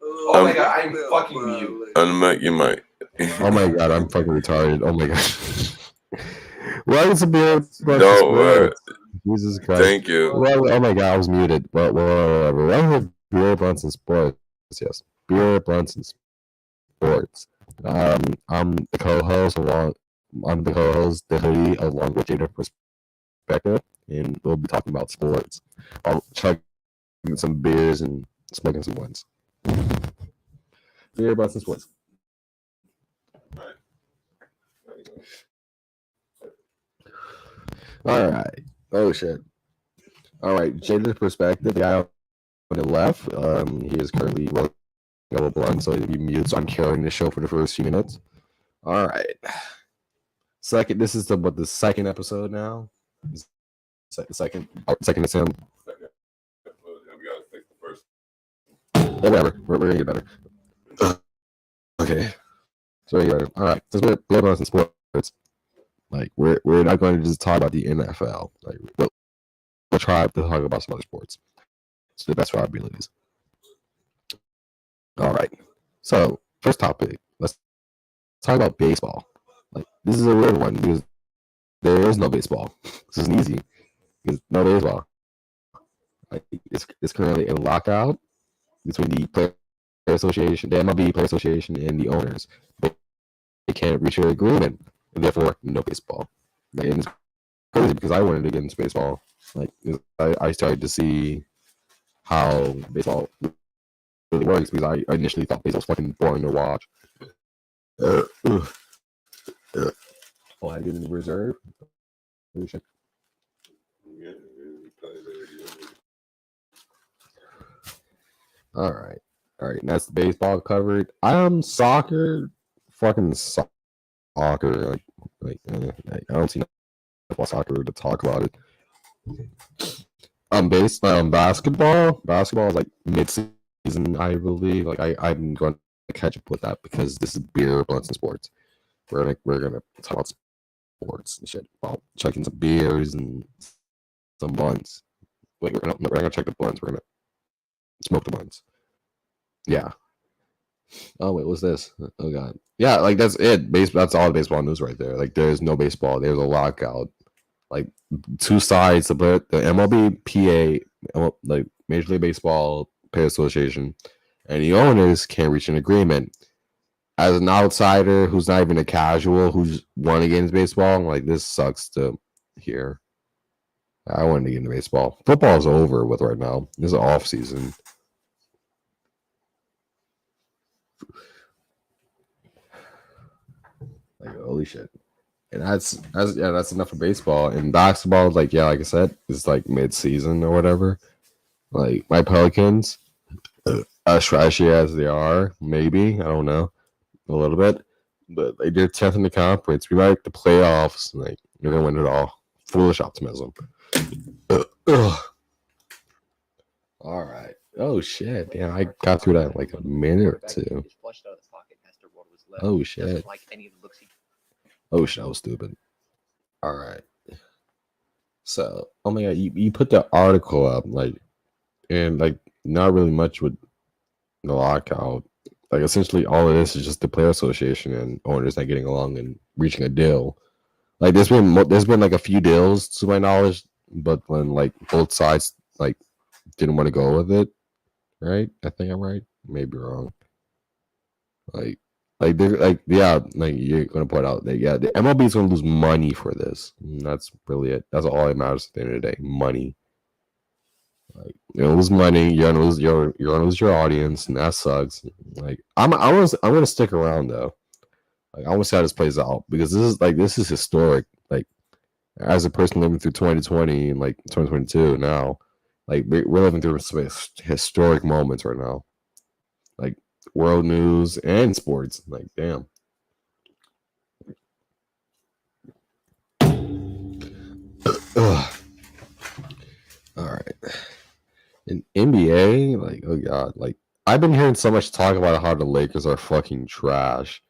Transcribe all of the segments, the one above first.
Oh my god, I'm fucking mute. Unmute your mic. Oh my god, I'm fucking retarded. Oh my god. Welcome to Beer Butts and No, Sports. Jesus Christ. thank you. Well, oh my god, I was muted. But whatever. Welcome to Beer Blunts and Sports. Yes, Beer Blunts and Sports. I'm the co-host the Hoodie, along with Jada Perspective, and we'll be talking about sports. I'll chugging some beers and smoking some ones. Beer Blunts and Sports. All right. Oh shit. All right. Jada's Perspective, the guy on the left, he is currently rolling a blunt, so he'll be muted. So I'm carrying the show for the first few minutes. All right. This is the second episode now. Second attempt. Whatever. We're gonna get better. Okay. So yeah. All right. Since we're Beer Blunts and Sports, like we're not going to just talk about the NFL. Like we'll try to talk about some other sports to the best of our abilities. All right. So first topic, let's talk about baseball. Like this is a weird one because there is no baseball. This isn't easy. There's no baseball. Like it's currently a lockout between the Player Association, the MLB Player Association, and the owners. They can't reach an agreement, and therefore no baseball. Like, and it's crazy because I wanted to get into baseball. Like I started to see how baseball really works because I initially thought baseball was fucking boring to watch. Oh, I get in the reserve. All right. That's the baseball covered. Soccer, fucking soccer. Like I don't see enough soccer to talk about it. Basketball. Basketball is like mid-season, I believe. Like I'm going to catch up with that because this is Beer Blunts and Sports. We're gonna talk about sports and shit. Well, checking some beers and some blunts. Like we're gonna check the blunts. We're gonna smoke the blunts. Yeah. Oh wait, what's this? Oh god. Yeah, like that's it. That's all the baseball news right there. Like there's no baseball. There's a lockout. Like two sides, the MLB, PA, like Major League Baseball Player Association, and the owners can't reach an agreement. As an outsider who's not even a casual, who's won against baseball, like this sucks to hear. I wanted to get into baseball. Football's over with right now. This is off season. Like holy shit. And that's enough for baseball. And basketball, like I said, it's like mid-season or whatever. Like my Pelicans, as trashy as they are, maybe I don't know, a little bit, but they did 10th in the conference. We might make the playoffs. Like you're gonna win it all. Foolish optimism. All right. Oh shit! Damn, I got through that in like a minute or two. Oh shit! Oh shit! I was stupid. All right. So, oh my god, you put the article up, like, and like not really much with the lockout. Like essentially, all of this is just the player association and owners not getting along and reaching a deal. Like there's been like a few deals to my knowledge, but when like both sides like didn't want to go with it, right? I think I'm right. Maybe wrong. Like you're gonna point out that the MLB is gonna lose money for this. And that's really it. That's all that matters at the end of the day. Money. Like you're gonna lose money. You're gonna lose your audience, and that sucks. Like I'm gonna stick around though. Like I want to see how this plays out because this is historic. Like as a person living through 2020 and like 2022 now, like we're living through some historic moments right now. Like world news and sports. Like damn. All right. In NBA, like oh god, like I've been hearing so much talk about how the Lakers are fucking trash.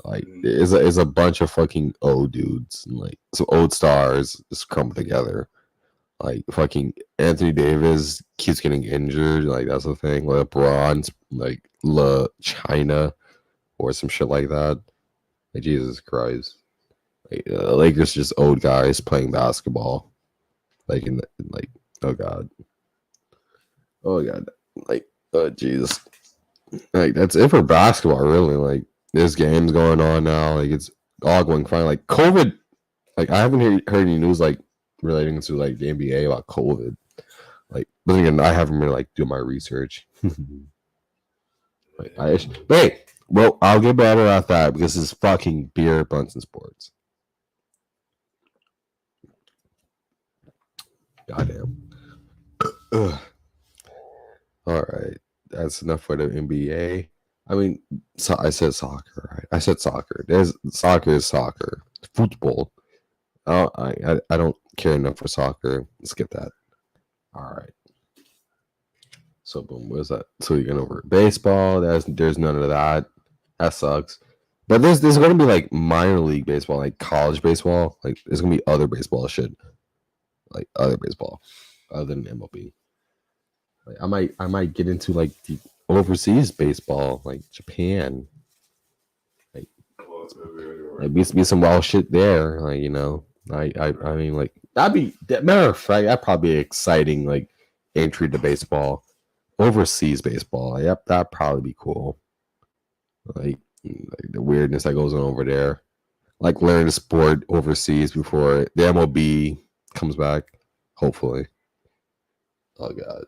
Like is a bunch of fucking old dudes and like some old stars just come together. Like fucking Anthony Davis keeps getting injured. Like that's the thing. LeBron's like China or some shit like that. Like Jesus Christ. Like, Lakers just old guys playing basketball. Like like oh god. Oh god. Like oh Jesus. Like that's it for basketball, really. Like there's games going on now. Like it's all going fine. Like COVID. Like I haven't heard any news like relating to like the NBA about COVID. Like, but again, I haven't really like do my research. Like, but hey, well, I'll get better at that because it's fucking beer, blunts, and sports. Goddamn. Ugh. All right, that's enough for the NBA. I mean, so I said soccer, right? I said soccer. There's soccer is soccer. Football. Oh, I don't care enough for soccer. Let's get that. All right. So boom, where's that? So you're going over baseball. There's none of that. That sucks. But there's gonna be like minor league baseball, like college baseball. Like there's gonna be other baseball shit, like other baseball, other than MLB. Like I might get into like the overseas baseball, like Japan. Like, be some wild shit there. Like I mean like that matter of fact that'd probably be exciting like entry to baseball, overseas baseball. Yep, that'd probably be cool. Like the weirdness that goes on over there. Like learn the sport overseas before the MLB comes back. Hopefully. Oh god.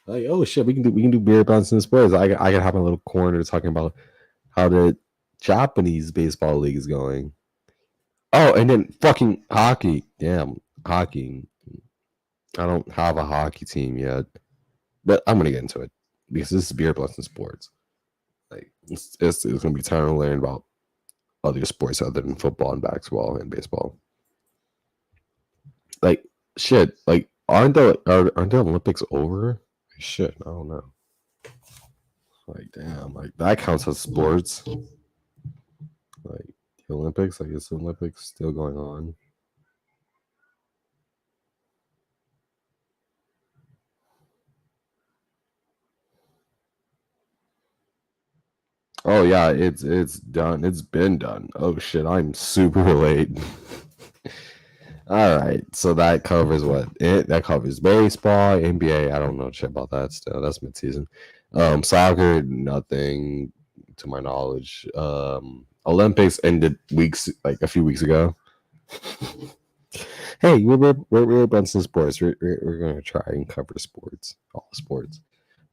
Like oh shit, we can do beer bounce and sports. I can have a little corner talking about how the Japanese baseball league is going. Oh, and then fucking hockey. Damn, hockey. I don't have a hockey team yet, but I'm gonna get into it because this is beer plus and sports. Like it's gonna be time to learn about other sports other than football and basketball and baseball. Like shit, like aren't the Olympics over? Shit, I don't know. Like damn, like that counts as sports. Like the Olympics, I guess the Olympics still going on. Oh yeah, it's done. It's been done. Oh shit, I'm super late. All right, so that covers what it that covers baseball, NBA. I don't know shit about that still. That's midseason. Soccer, nothing to my knowledge. Olympics ended weeks like a few weeks ago. Hey, we're Benson Sports. We're gonna try and cover sports, all sports.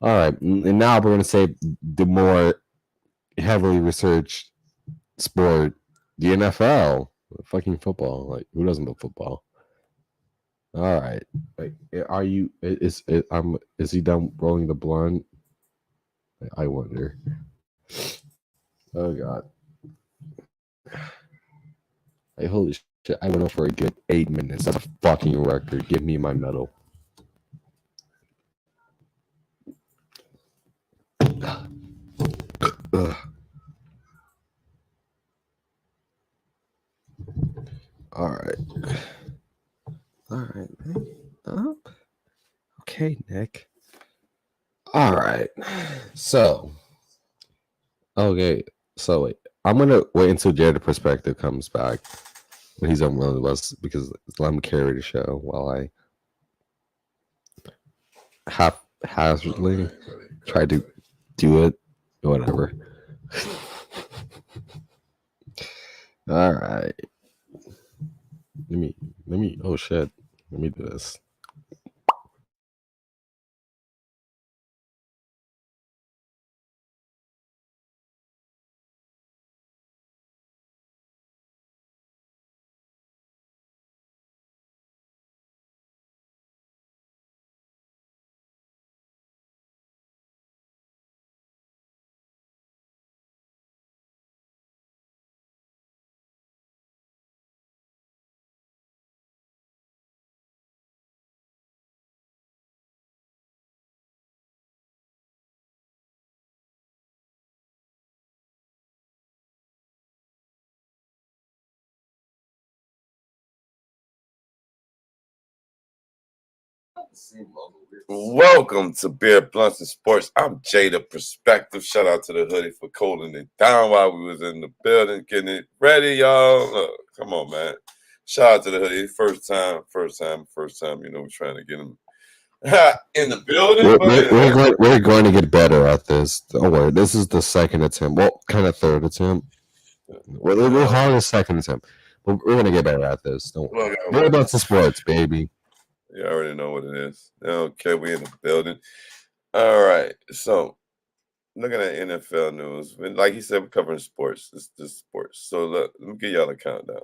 All right, and now we're gonna say the more heavily researched sport, the NFL, fucking football. Like who doesn't love football? All right. Like, are you? Is he done rolling the blunt? I wonder. Oh god. Like holy shit! I went on for a good 8 minutes. That's a fucking record. Give me my medal. Ugh. All right. All right. Oh, okay, Nick. All right. So, okay. So wait, I'm gonna wait until Jared Perspective comes back when he's on one of us because let him carry the show while I haphazardly try to do it. Whatever. All right. Let me. Oh shit. Let me do this. Welcome to Beer Blunts and Sports. I'm Jay the Perspective. Shout out to the Hoodie for holding it down while we was in the building, getting it ready, y'all. Look, come on, man. Shout out to the Hoodie. First time. You know, we're trying to get him in the building. We're going to get better at this. Don't worry. This is the second attempt. Well, kind of third attempt. We're hard as second attempt. But we're going to get better at this. Don't worry. Beer Blunts and Sports, baby. You already know what it is. Okay, we in the building. All right. So, looking at NFL news, like he said, we're covering sports. This is sports. So, look, let me give y'all a countdown.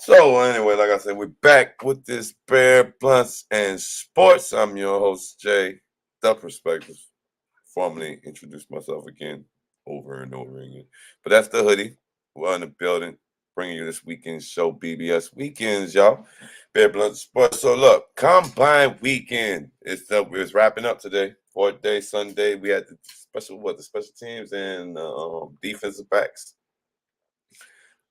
So anyway, like I said, we're back with this Beer Blunts and Sports. I'm your host, Jay, the Perspective. Formally introduce myself again, over and over again. But that's the Hoodie. We're in the building, bringing you this weekend show, BBS Weekends, y'all. Beer Blunts and Sports. So look, Combine Weekend. It's wrapping up today. 4th day, Sunday. We had the special teams and defensive backs.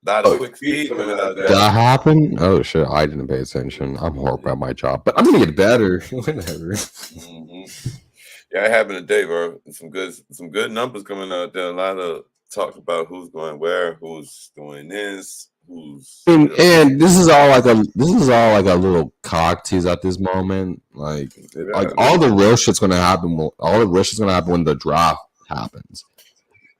A lot of quick feed. That happened? Oh shit! I didn't pay attention. I'm horrible at my job, but I'm gonna get better. Whatever. Yeah, it happened today, bro. Some good numbers coming out there. A lot of talk about who's going where, who's doing this, who's. And this is all like a little cock tease at this moment. Like all the real shit's gonna happen. All the real shit's gonna happen when the draft happens.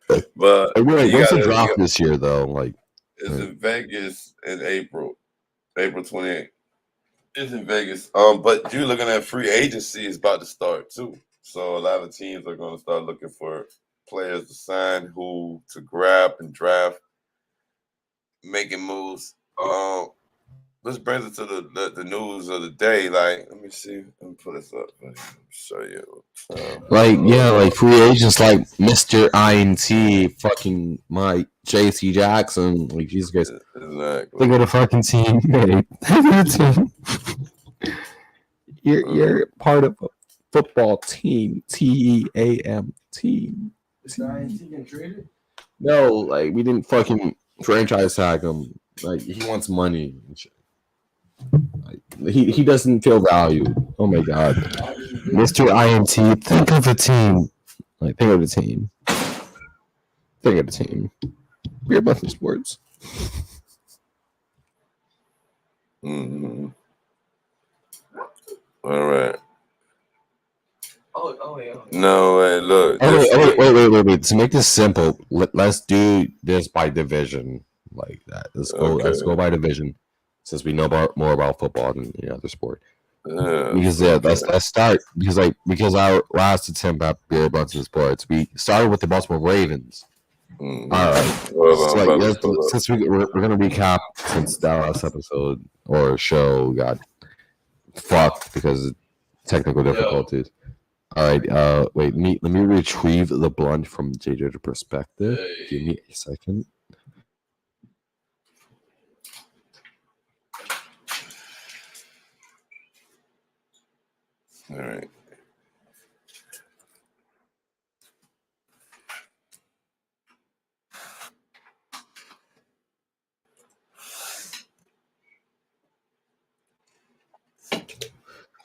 But when's the draft this year though? Like. It's in Vegas in April 28th. It's in Vegas. But you're looking at free agency is about to start too. So a lot of teams are going to start looking for players to sign, who to grab and draft, making moves. This brings us to the news of the day. Like, let me see. Let me pull this up. Let me show you. Like free agents like Mr. INT, fucking Mike, JC Jackson. Like, Jesus Christ. Exactly. Think of the fucking team, mate. You're part of a football team. TEAM team. Is INT getting traded? No, like, we didn't fucking franchise tag him. Like, he wants money and shit. Like, he doesn't feel valued. Oh my god. Mr. INT, think of a team. Like, think of the team. Think of the team. Beer Blunts and Sports. Mm-hmm. All right. Oh yeah. No, wait, look. Wait. To make this simple, let's do this by division. Like that. Let's go by division. Since we know more about football than any other sport. Let's start because our last attempt at Beer Blunts and Sports, we started with the Baltimore Ravens. Mm-hmm. All right. Since we're gonna recap since that last episode or show got fucked because of technical difficulties. All right. Wait. Let me retrieve the blunt from JJ the Perspective. Give me a second. All right.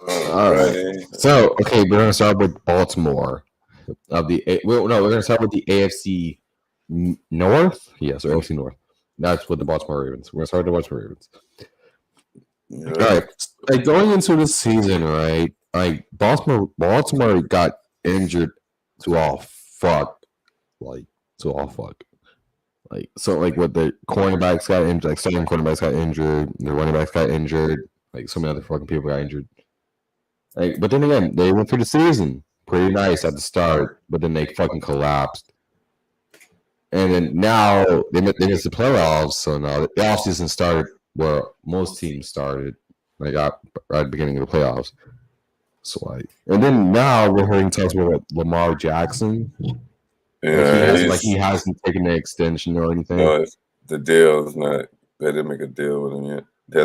All right. So, we're gonna start with Baltimore. We're gonna start with the AFC North. Yes, or AFC North. That's with the Baltimore Ravens. We're gonna start with the Baltimore Ravens. All right. Like, going into the season, right? Like, Baltimore got injured to all fuck. Like, so with the cornerbacks got injured, like starting cornerbacks got injured, the running backs got injured, like so many other fucking people got injured. Like, but then again, they went through the season pretty nice at the start, but then they fucking collapsed. And then now they missed the playoffs, so now the offseason started where most teams started, like right at the beginning of the playoffs. So like, and then now we're hearing talks about Lamar Jackson. Yeah, He hasn't taken an extension or anything. No, the deal is not. They didn't make a deal with him yet. They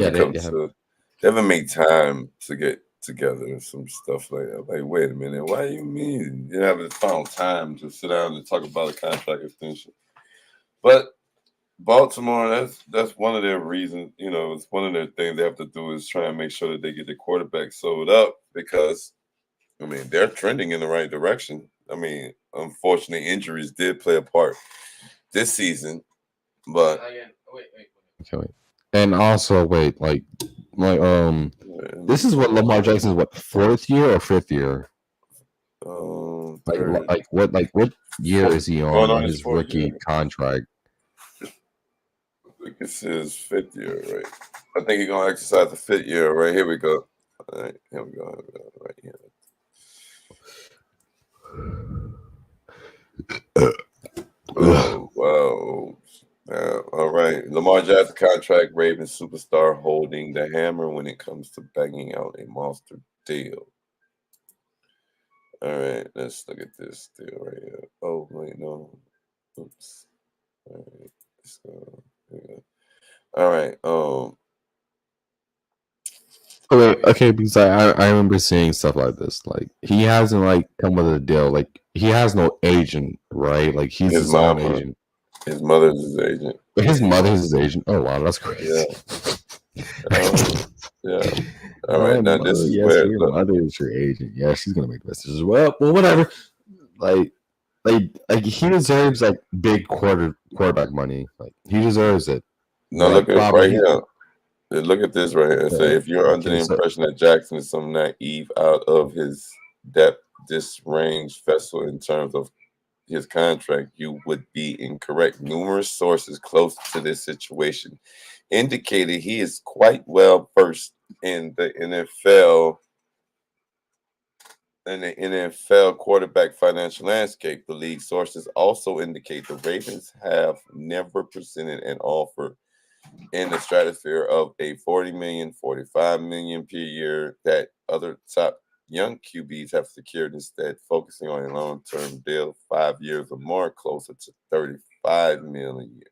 haven't made time to get together and some stuff like that. Like, wait a minute, why do you mean you haven't found time to sit down and talk about a contract extension? But Baltimore, that's one of their reasons. You know, it's one of their things they have to do is try and make sure that they get the quarterback sold up because, I mean, they're trending in the right direction. I mean, unfortunately, injuries did play a part this season, but wait. And also, this is what Lamar Jackson's fourth year or fifth year? What year is he on his rookie contract? I think it's his fifth year, right? I think he's gonna exercise the fifth year, right? Here we go. All right, here we go. Right here. Oh wow. All right. Lamar Jackson contract, Ravens superstar holding the hammer when it comes to banging out a monster deal. All right, let's look at this deal right here. Oh wait, no. Oops. All right. Let's go. All right. Okay, because I remember seeing stuff like this. Like he hasn't come with a deal. Like he has no agent, right? Like he's his own agent. His mother's his agent. His mother's his agent. Oh wow, that's crazy. Yeah. All right. Now this is where your mother is your agent. Yeah, she's gonna make messages. Well, whatever. Like he deserves big quarterback money. Like he deserves it. No, look at right here. Look at this right here. So if you're under the impression that Jackson is some naive out of his depth, this range vessel in terms of his contract, you would be incorrect. Numerous sources close to this situation indicated he is quite well versed in the NFL quarterback financial landscape. The league sources also indicate the Ravens have never presented an offer in the stratosphere of a 40 million, 45 million per year that other top young QBs have secured, instead focusing on a long-term deal, 5 years or more, closer to 35 million a year.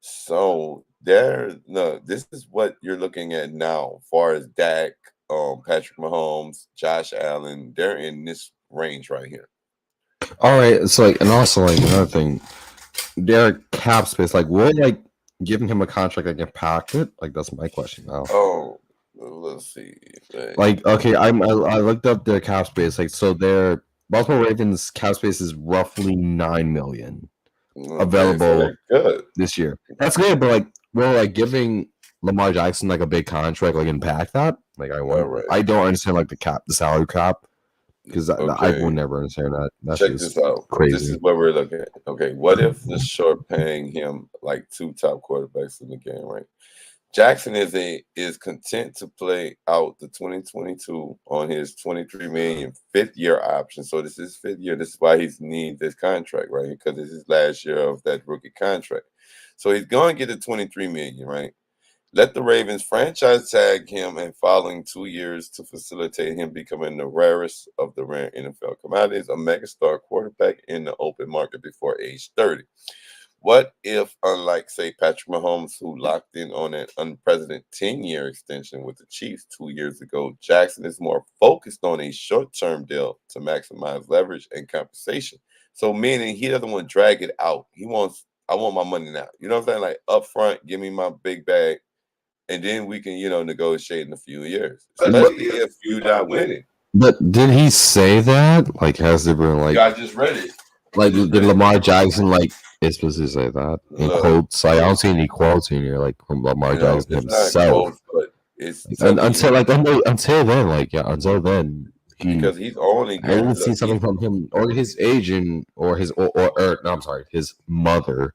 So this is what you're looking at now, as far as Dak, Patrick Mahomes, Josh Allen. They're in this range right here. All right, so and also another thing, their cap space. We're giving him a contract that can pack it. That's my question now. Oh, let's see. Okay, I looked up their cap space. So their Baltimore Ravens cap space is roughly 9 million available this year. That's good, but we're giving Lamar Jackson a big contract, impact that. I don't understand the salary cap, because I will never understand that. Check this out. Crazy. This is what we're looking at. Okay, what if the short paying him 2 top quarterbacks in the game, right? Jackson is content to play out the 2022 on his 23 million fifth year option. So this is fifth year. This is why he's need this contract, right? Because this is last year of that rookie contract. So he's going to get the 23 million, right? Let the Ravens franchise tag him in following 2 years to facilitate him becoming the rarest of the rare NFL commodities, a megastar quarterback in the open market before age 30. What if, unlike, say, Patrick Mahomes, who locked in on an unprecedented 10-year extension with the Chiefs 2 years ago, Jackson is more focused on a short-term deal to maximize leverage and compensation? So meaning he doesn't want to drag it out. He wants, I want my money now. You know what I'm saying? Up front, give me my big bag, and then we can, negotiate in a few years, especially if you're not winning. But did he say that? Has there been I just read it. Did Lamar Jackson explicitly say that in quotes? I don't see any quotes in here from Lamar Jackson himself. But it's until then, until then. Because he's only. I didn't see something from him or his agent or his his mother.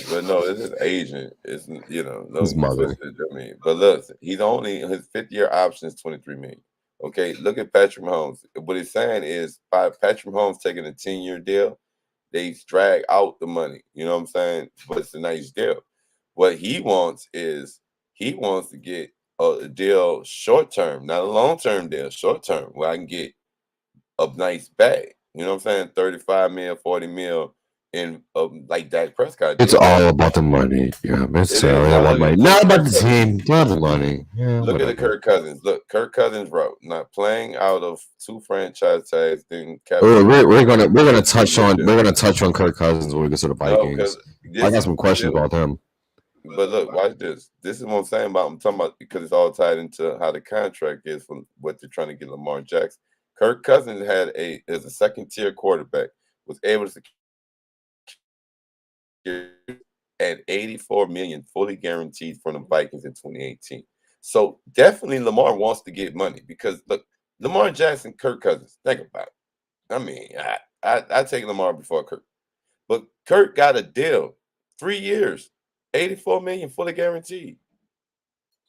But no, it's his agent. It's his mother. But look, his fifth year option is 23 million. Okay, look at Patrick Mahomes. What he's saying is, by Patrick Mahomes taking a 10-year deal, they drag out the money. You know what I'm saying? But it's a nice deal. What he wants is to get a deal short term, not a long term deal, short term, where I can get a nice bag. You know what I'm saying? 35 mil, 40 mil in like Dak Prescott It's did. all about the money. Yeah, it's It is. all Now about look money. at Not about Kirk the Cousins. team. Not the money. Yeah, Look at the whatever. Kirk Cousins. Look, Kirk Cousins wrote not playing out of 2 franchise tags. Then Oh, we're gonna $10 million. touch on Kirk Cousins when we get to the No, because Vikings. I this got is some questions this, about him. but look, watch this. This is what I'm saying about. I'm talking about because it's all tied into how the contract is from what they're trying to get Lamar Jackson. Kirk Cousins is a second tier quarterback, was able to secure at 84 million fully guaranteed from the Vikings in 2018. So definitely Lamar wants to get money because look, Lamar Jackson, Kirk Cousins. Think about it. I mean, I take Lamar before Kirk, but Kirk got a deal, 3 years, 84 million fully guaranteed,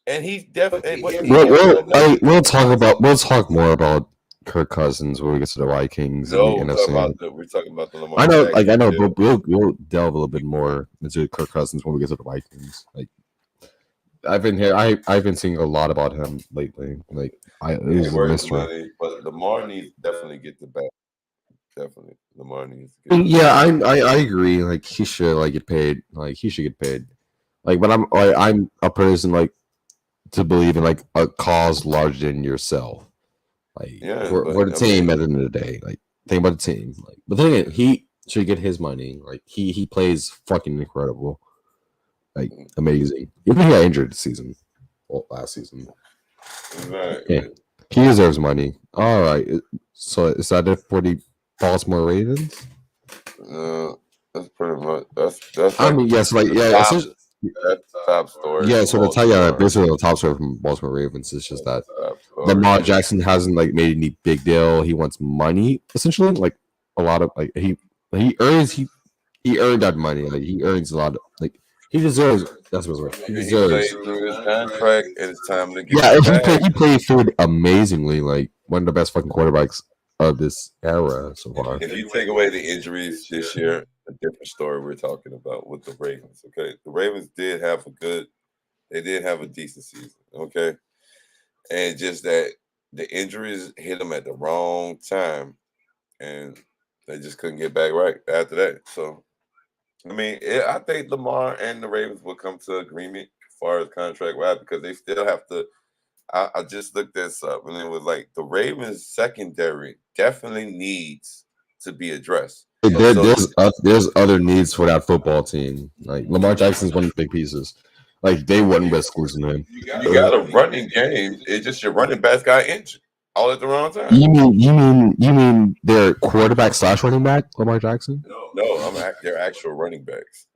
and he's definitely what he giving them. We'll talk more about Kirk Cousins when we get to the Vikings and the No, NFC. we're talking about the I Lamar know, Jackson deal. but we'll delve a little bit more into Kirk Cousins when we get to the Vikings. Like I've been seeing a lot about him lately. Like it He's was a worth the mystery. money, but Lamar needs to definitely get the back. Definitely, Lamar needs to get the Yeah, back. I agree. Like he should get paid. Like he should get paid. Like, but I'm a person to believe in a cause larger than yourself. Like Yeah, for the but I team mean, at the end of the day. Like think about the team. Like but then again, he should get his money. Like he plays fucking incredible. Like amazing. Even he got injured this season. Well, last season. right. Yeah. He deserves money. All right. So is that it for the Baltimore Ravens? That's pretty much that's I like mean, yes, the top, essentially, that's the top story yeah. from So Baltimore. basically the top story from Baltimore Ravens is just that Top story. Lamar Jackson hasn't made any big deal. He wants money, essentially. Like a lot of he earned that money. Like he earns a lot of he deserves. That's what's right. He He played deserves. through his contract, and it's time to get Yeah, the and bag. he played through it amazingly. Like one of the best fucking quarterbacks of this era so far. If you take away the injuries this year, a different story we're talking about with the Ravens. Okay, the Ravens did have a decent season. Okay, and just that the injuries hit them at the wrong time, and they just couldn't get back right after that. So, I mean, I think Lamar and the Ravens will come to agreement as far as contract wise because they still have to. I just looked this up, and it was like the Ravens secondary definitely needs to be addressed. So There's other needs for that football team. Like Lamar Jackson's one of the big pieces. Like they wouldn't risk losing him. you got a running game. It's just your running backs got injured all at the wrong time. You mean their quarterback / running back, Lamar Jackson? No, they're actual running backs.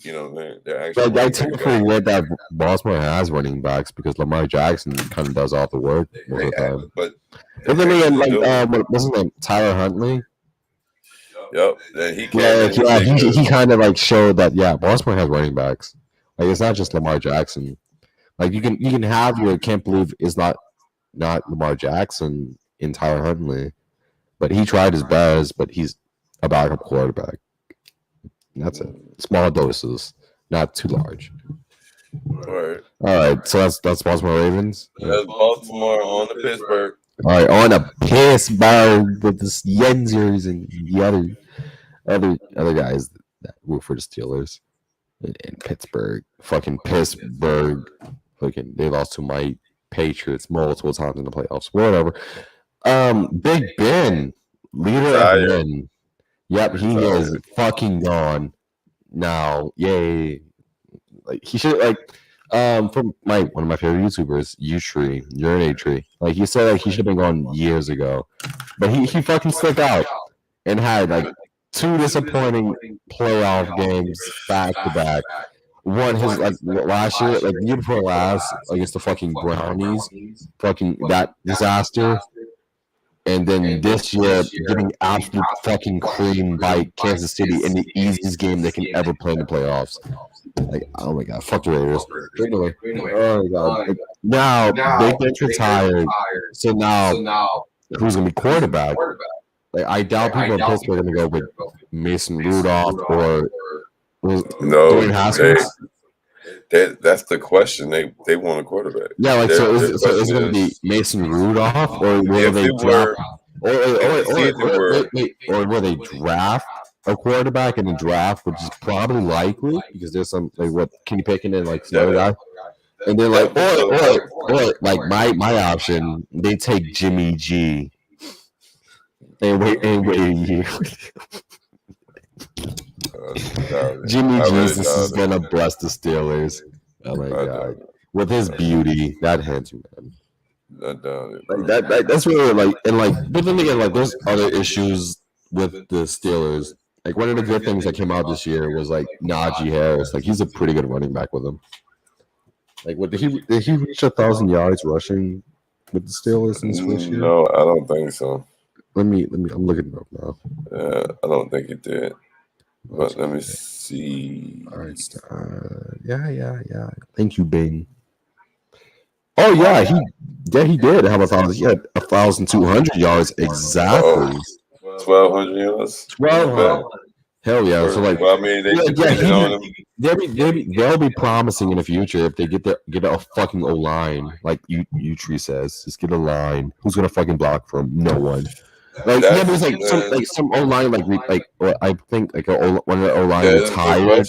You know, they're actual Like I running tend to backs. forget that Baltimore has running backs because Lamar Jackson kind of does all the work most of the time. But And then again, what's his name? Tyler Huntley. Yep, then he came Yeah, in. he kind of showed that Baltimore has running backs. Like it's not just Lamar Jackson. Like you can have your can't believe is not Lamar Jackson in Tyler Huntley, but he tried his best. But he's a backup quarterback. And that's it. Small doses, not too large. All right. So that's Baltimore Ravens. That's Baltimore on the Pittsburgh. All right, on a Pittsburgh with the Yenzers and the other guys that work for the Steelers in Pittsburgh. Fucking Pittsburgh. Fucking they lost to my Patriots multiple times in the playoffs. Whatever. Big Ben, leader of men. Yep, he is fucking gone now. Yay! Like he should from one of my favorite YouTubers, Urinate Tree. Like he said, he should have been gone years ago, but he fucking stuck out and had 2 disappointing playoff games back to back. One his last year, the year before last against the fucking Brownies, fucking that disaster. And then this year, getting absolute fucking cream by Kansas City in the easiest game they can ever play in the playoffs. Like, oh my god, fuck the Raiders. Anyway, oh my god. Now, Big Ben's retired, so now who's gonna be quarterback? Like, I doubt people in Pittsburgh are gonna go with Mason Rudolph or No, Dwayne Haskins. That's the question. They want a quarterback. Yeah, like Their so is it question going to be is, Mason Rudolph, or will if they it draft, were, if the season were, or will they draft a quarterback in the draft, which is probably likely because there's some like what Kenny Pickett and like some other guy, and then like or like my option, they take Jimmy G and wait a year. Jimmy Jesus is gonna bless the Steelers. Oh my god, with his beauty, that handsome man. I doubt it, Like bro. that's really like, and like, but then again, like there's other issues with the Steelers. Like one of the good things that came out this year was like Najee Harris. Like he's a pretty good running back with him. Like what did he reach 1,000 yards rushing with the Steelers in his first year? No, I don't think so. Let me. I'm looking it up now. I don't think it did. But let me see. All right. Yeah. Thank you, Bing. Oh yeah, he did have 1,000. He had 1,200 yards exactly. 1,200 yards. 1,200. Hell yeah! So like, well, I mean, they depended on him. They'll be promising in the future if they get a fucking O line, like Tree says. Just get a line. Who's gonna fucking block for him? No one. Like there's like some O line like or I think like one of the O line retired.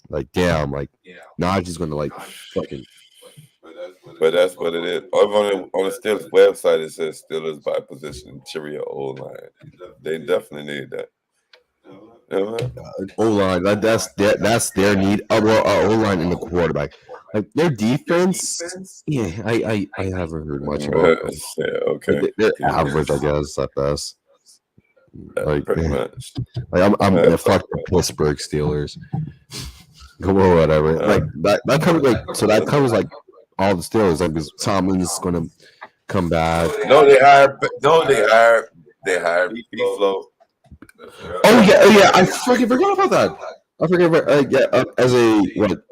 Like damn, like Najee's gonna like fucking. But that's what it is. On the Steelers website, it says Steelers by position interior O line. They definitely need that. O line, that's their need. O line in the quarterback. Like their defense, yeah, I haven't heard much about them. Yeah, okay. Like, they're average, I guess, at best. Like pretty much. Like I'm fuck the Pittsburgh Steelers. Or whatever. Like that covers that covers like all the Steelers. Like because Tomlin's gonna come back. They hired B-Flow. Oh yeah. I fucking forgot about that. I forget as a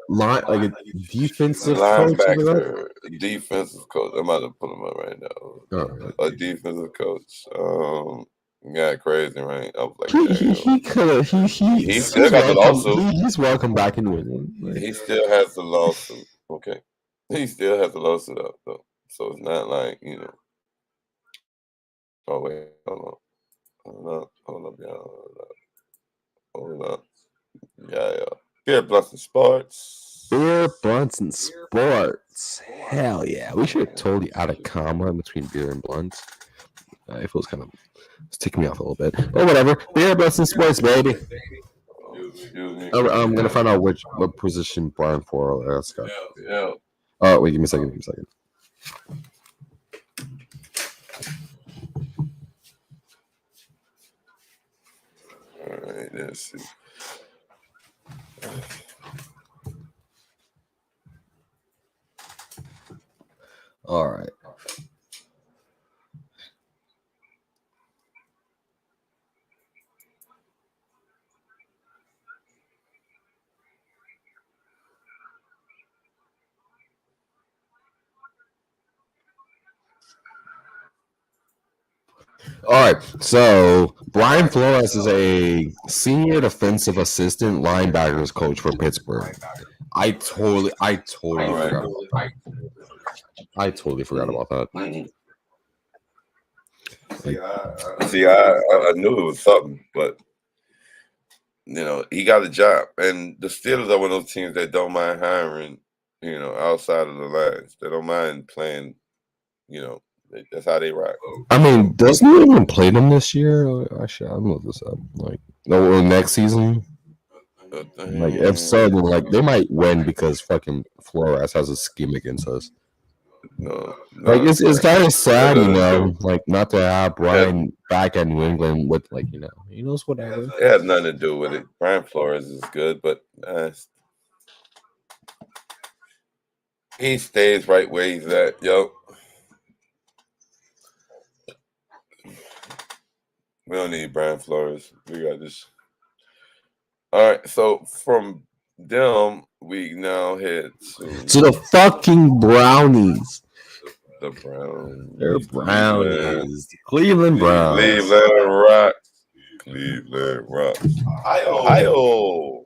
line like a defensive linebacker, defensive coach. I'm about to put him up right now. Oh, a defensive coach. Yeah, crazy, right? I was like, he could have. He still got the lawsuit. He's welcome back in New England. Like, he still has the lawsuit. Okay, he still has the lawsuit up though, so it's not like Oh wait, hold up. Yeah. Beer, blunts, and sports. Beer, blunts, and sports. Hell yeah. We should have totally add a comma in between beer and blunts. It feels kind of ticking me off a little bit. But whatever. Beer, blunts, and sports, baby. I'm going to find out what position Brian Flores has got. Yeah. Oh, wait, give me a second. All right, let's see. All right. All right, so Brian Flores is a senior defensive assistant linebackers coach for Pittsburgh. I totally forgot. I totally forgot about that. See, I knew it was something, but he got a job, and the Steelers are one of those teams that don't mind hiring, outside of the lines. They don't mind playing, that's how they rock. I mean, doesn't he even play them this year? Actually, I'm looking this up. Like, no, next season. Like, if so, then like they might win because fucking Flores has a scheme against us. No, like it's kind of sad, like not to have Brian back at New England with like he knows whatever. It has nothing to do with it. Brian Flores is good, but he stays right where he's at, yo. We don't need Brian Flores. We got this. All right, so from them, we now head to the fucking Brownies. The Browns. They're Brownies. Cleveland Browns. Cleveland Rocks. Ohio.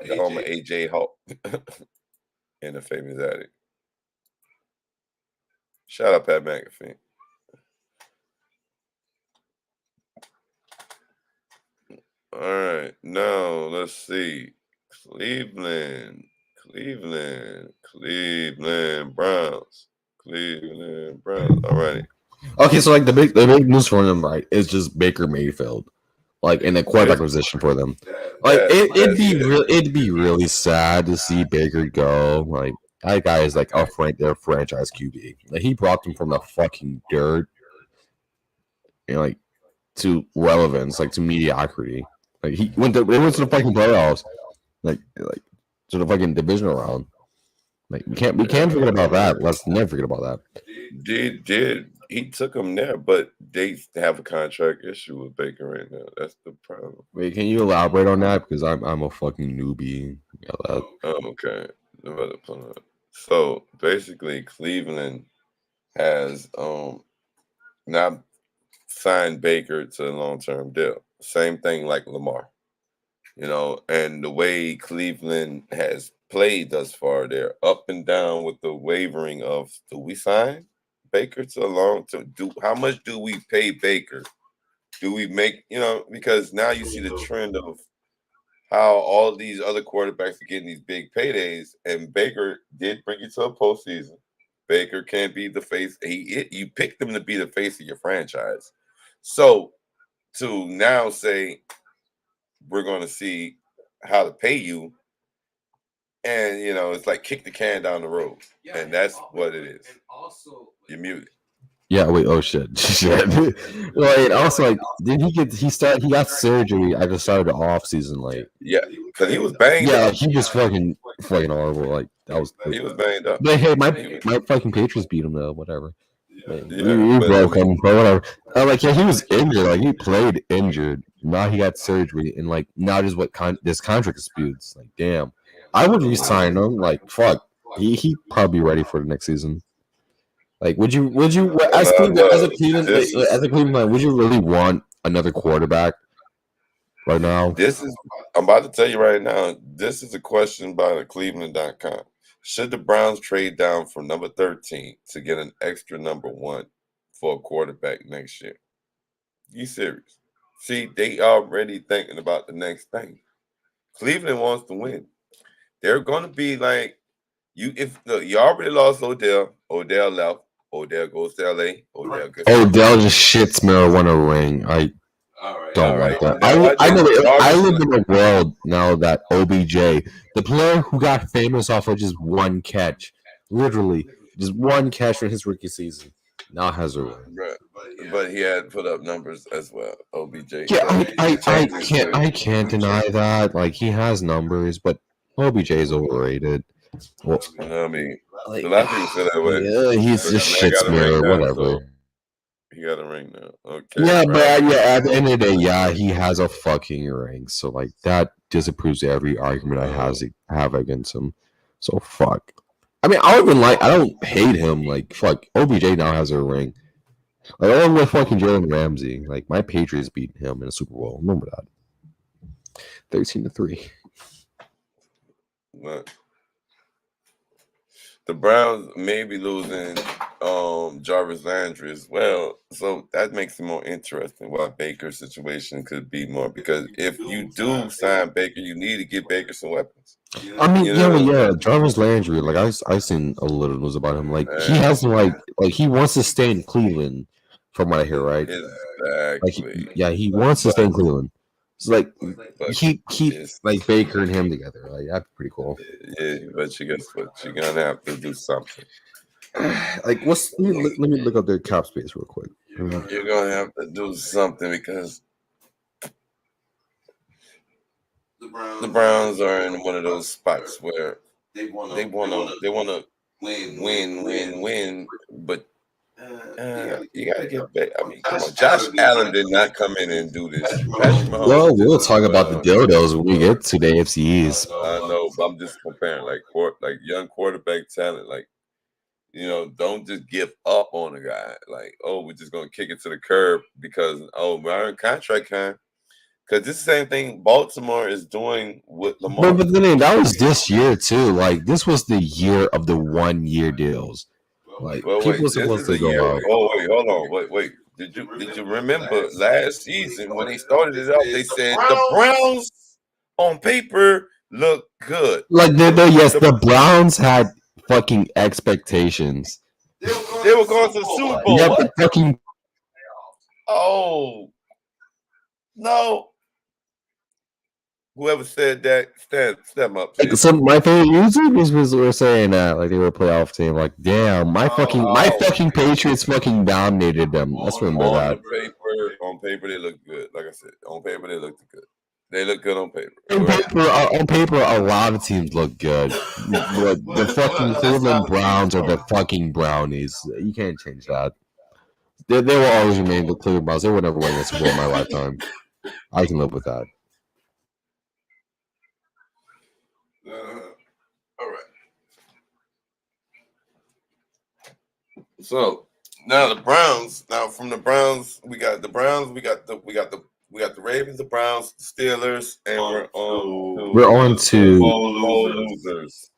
the home of AJ Hawk and the famous addict. Shout out Pat McAfee. All right, now let's see. Cleveland Browns. Cleveland Browns. All right. Okay, so like the big news for them, right, is just Baker Mayfield, like in the quarterback position for them. Like it'd be really sad to see Baker go. Like that guy is like their franchise QB. Like he brought them from the fucking dirt, like to relevance, like to mediocrity. Like they went to the fucking playoffs, like to the fucking divisional round. Like we can't forget about that. Let's never forget about that. Did he took him there, but they have a contract issue with Baker right now. That's the problem. Wait, can you elaborate on that? Because I'm a fucking newbie. Okay. So basically, Cleveland has now signed Baker to a long-term deal. Same thing like Lamar, and the way Cleveland has played thus far, they're up and down with the wavering of, do we sign Baker how much do we pay Baker? Do we make, because now you see the trend of how all these other quarterbacks are getting these big paydays, and Baker did bring you to a postseason. Baker can't be the face. You picked him to be the face of your franchise. So to now say we're going to see how to pay you, and it's like kick the can down the road, and that's what it is. You're muted. Yeah, wait, oh shit. Shit. Wait, also like he got surgery at the start of the off season, like because he was banged up. Yeah, he was fucking horrible. Like that was he was banged up. But hey, my fucking Patriots beat him though, whatever. Yeah, we broke him, but whatever. He was injured, like he played injured. Now he got surgery, and like now just this contract disputes. Like, damn. I would resign him. Like, fuck. He probably ready for the next season. Like, would you as a Cleveland, would you really want another quarterback right now? I'm about to tell you right now. This is a question by the Cleveland.com. Should the Browns trade down from number 13 to get an extra number 1 for a quarterback next year? You serious? See, they already thinking about the next thing. Cleveland wants to win. They're going to be like, you already lost Odell. Odell left. Odell goes to LA. Odell just shits marijuana ring. I don't like that. I live in a world now that OBJ, the player who got famous off of just one catch, literally just one catch in his rookie season, now has a ring. Right. But he had put up numbers as well. OBJ. Yeah, I can't deny that. Like he has numbers, but OBJ is overrated. Well, I mean, a lot of people feel that way. Yeah, he's just shits mirror, whatever. He got a ring now. Okay. Yeah, but at the end of the day, yeah, he has a fucking ring. So like that disapproves every argument I have against him. So fuck. I mean, I don't hate him. Like fuck, OBJ now has a ring. Like along with fucking Jalen Ramsey. Like my Patriots beat him in a Super Bowl. Remember that. 13-3. What? The Browns may be losing Jarvis Landry as well, so that makes it more interesting why Baker's situation could be more, because if you do sign Baker, you need to give Baker some weapons. I mean, Jarvis Landry, like I've seen a little news about him. Like he has like he wants to stay in Cleveland, from what I hear, right? Exactly. He wants to stay in Cleveland. It's like keep like Baker and him together. Like that's pretty cool. Yeah, but you guess what? You're gonna have to do something. Like let me look up their cap space real quick. You're gonna have to do something because the Browns are in one of those spots where they wanna win, but you gotta get back. I mean, come on. Josh Allen did not come in and do this. Well, we'll talk about the dildos when we get to the AFCs. I know, but I'm just comparing like young quarterback talent. Like, don't just give up on a guy. Like, we're just gonna kick it to the curb because we're in contract time. Because this is the same thing Baltimore is doing with Lamar. But the thing that was this year too. Like this was the year of the 1 year deals. Like Well, people wait, are this supposed is to a year. go out. Oh, wait, hold on. Wait. Did you remember last season when they started it off? They said the Browns on paper look good. Like the Browns had fucking expectations. They were going to the Super Bowl. You have What? to fucking Oh no! Whoever said that, stand up, like please. some my favorite YouTubers were saying that like they were a playoff team. Like damn, my fucking Patriots fucking dominated them. Let's remember that. On paper, they look good. Like I said, on paper, they looked good. They look good on paper. On paper, a lot of teams look good. But the fucking Cleveland Browns are the fucking brownies. You can't change that. They will always remain the Cleveland Browns. They will never win a Super Bowl in my lifetime. I can live with that. All right. So now the Browns. Now from the Browns, we got the Ravens, the Browns, the Steelers, and We're on to losers.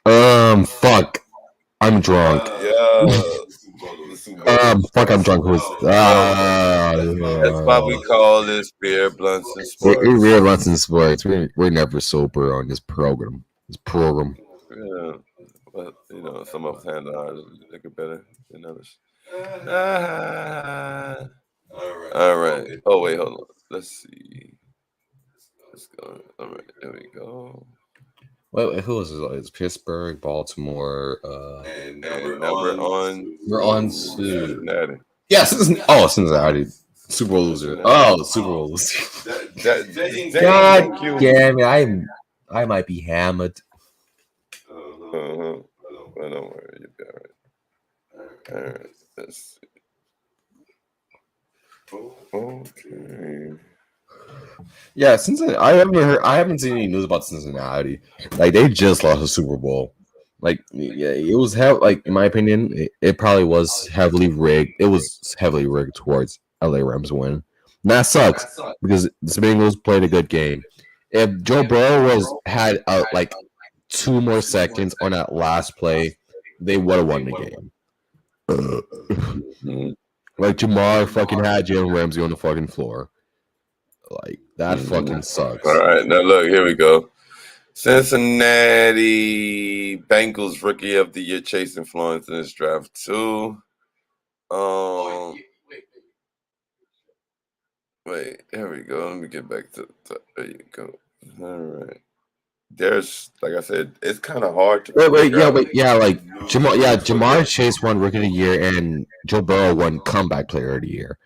fuck. I'm drunk. Fuck. I'm drunk. That's why we call this beer blunts and sports. We're blunts and sports. We're never sober on this program. Yeah, but some of us handle ours a little better than others. All right. Oh wait, hold on. Let's see. Let's go. All right, there we go. Wait, who is it? It's Pittsburgh, Baltimore, and now we're on. We're on to Cincinnati. Yeah, Cincinnati. Super Bowl loser. Oh, Super Bowl loser. God damn it! I might be hammered. But don't worry, you'll be all right. All right, let's see. Okay. Yeah, Cincinnati. I haven't seen any news about Cincinnati. Like they just lost a Super Bowl. Like yeah, it was like in my opinion, it probably was heavily rigged. It was heavily rigged towards LA Rams win. And that sucks because the Bengals played a good game. If Joe Burrow had like 2 more seconds on that last play, they would have won the game. Like Jamar fucking had Jalen Ramsey on the fucking floor. Like that fucking sucks. All right, now look, here we go. Cincinnati Bengals Rookie of the Year Chase Influence in this draft too. Wait, here we go. Let me get back to there you go. All right. There's like I said, it's kind of hard to wait, like Jamar Chase won Rookie of the Year and Joe Burrow won Comeback Player of the Year.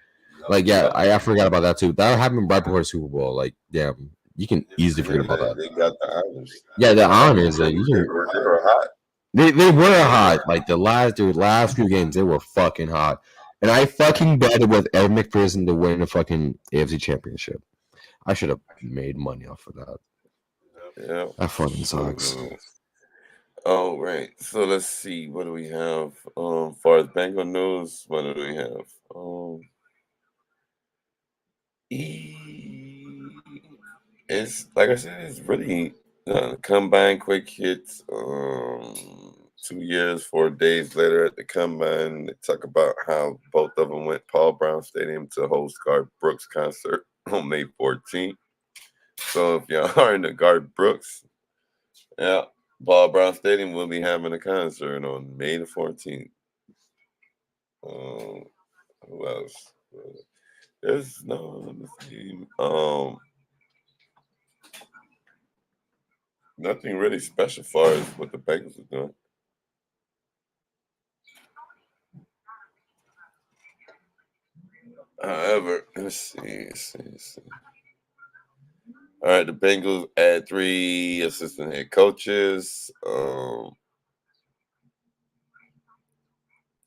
Like I forgot about that too. That happened right before the Super Bowl. Like damn, you can easily forget about that. They got the honors. Yeah, the honors. Like, they were hot. They were hot. Like the last few games, they were fucking hot. And I fucking betted with Ed McPherson to win the fucking AFC Championship. I should have made money off of that. Yeah, that fucking sucks. Oh right. So let's see. What do we have? As far as Bengal news, what do we have? It's like I said, it's really combine quick hits. 2 years, 4 days later at the combine, they talk about how both of them went Paul Brown Stadium to host Garth Brooks concert on May 14th. So if y'all are in the Garth Brooks, yeah, Paul Brown Stadium will be having a concert on May the 14th. Who else? There's no. Let's see. Nothing really special as far as what the Bengals are doing. However, let's see. All right, the Bengals add 3 assistant head coaches.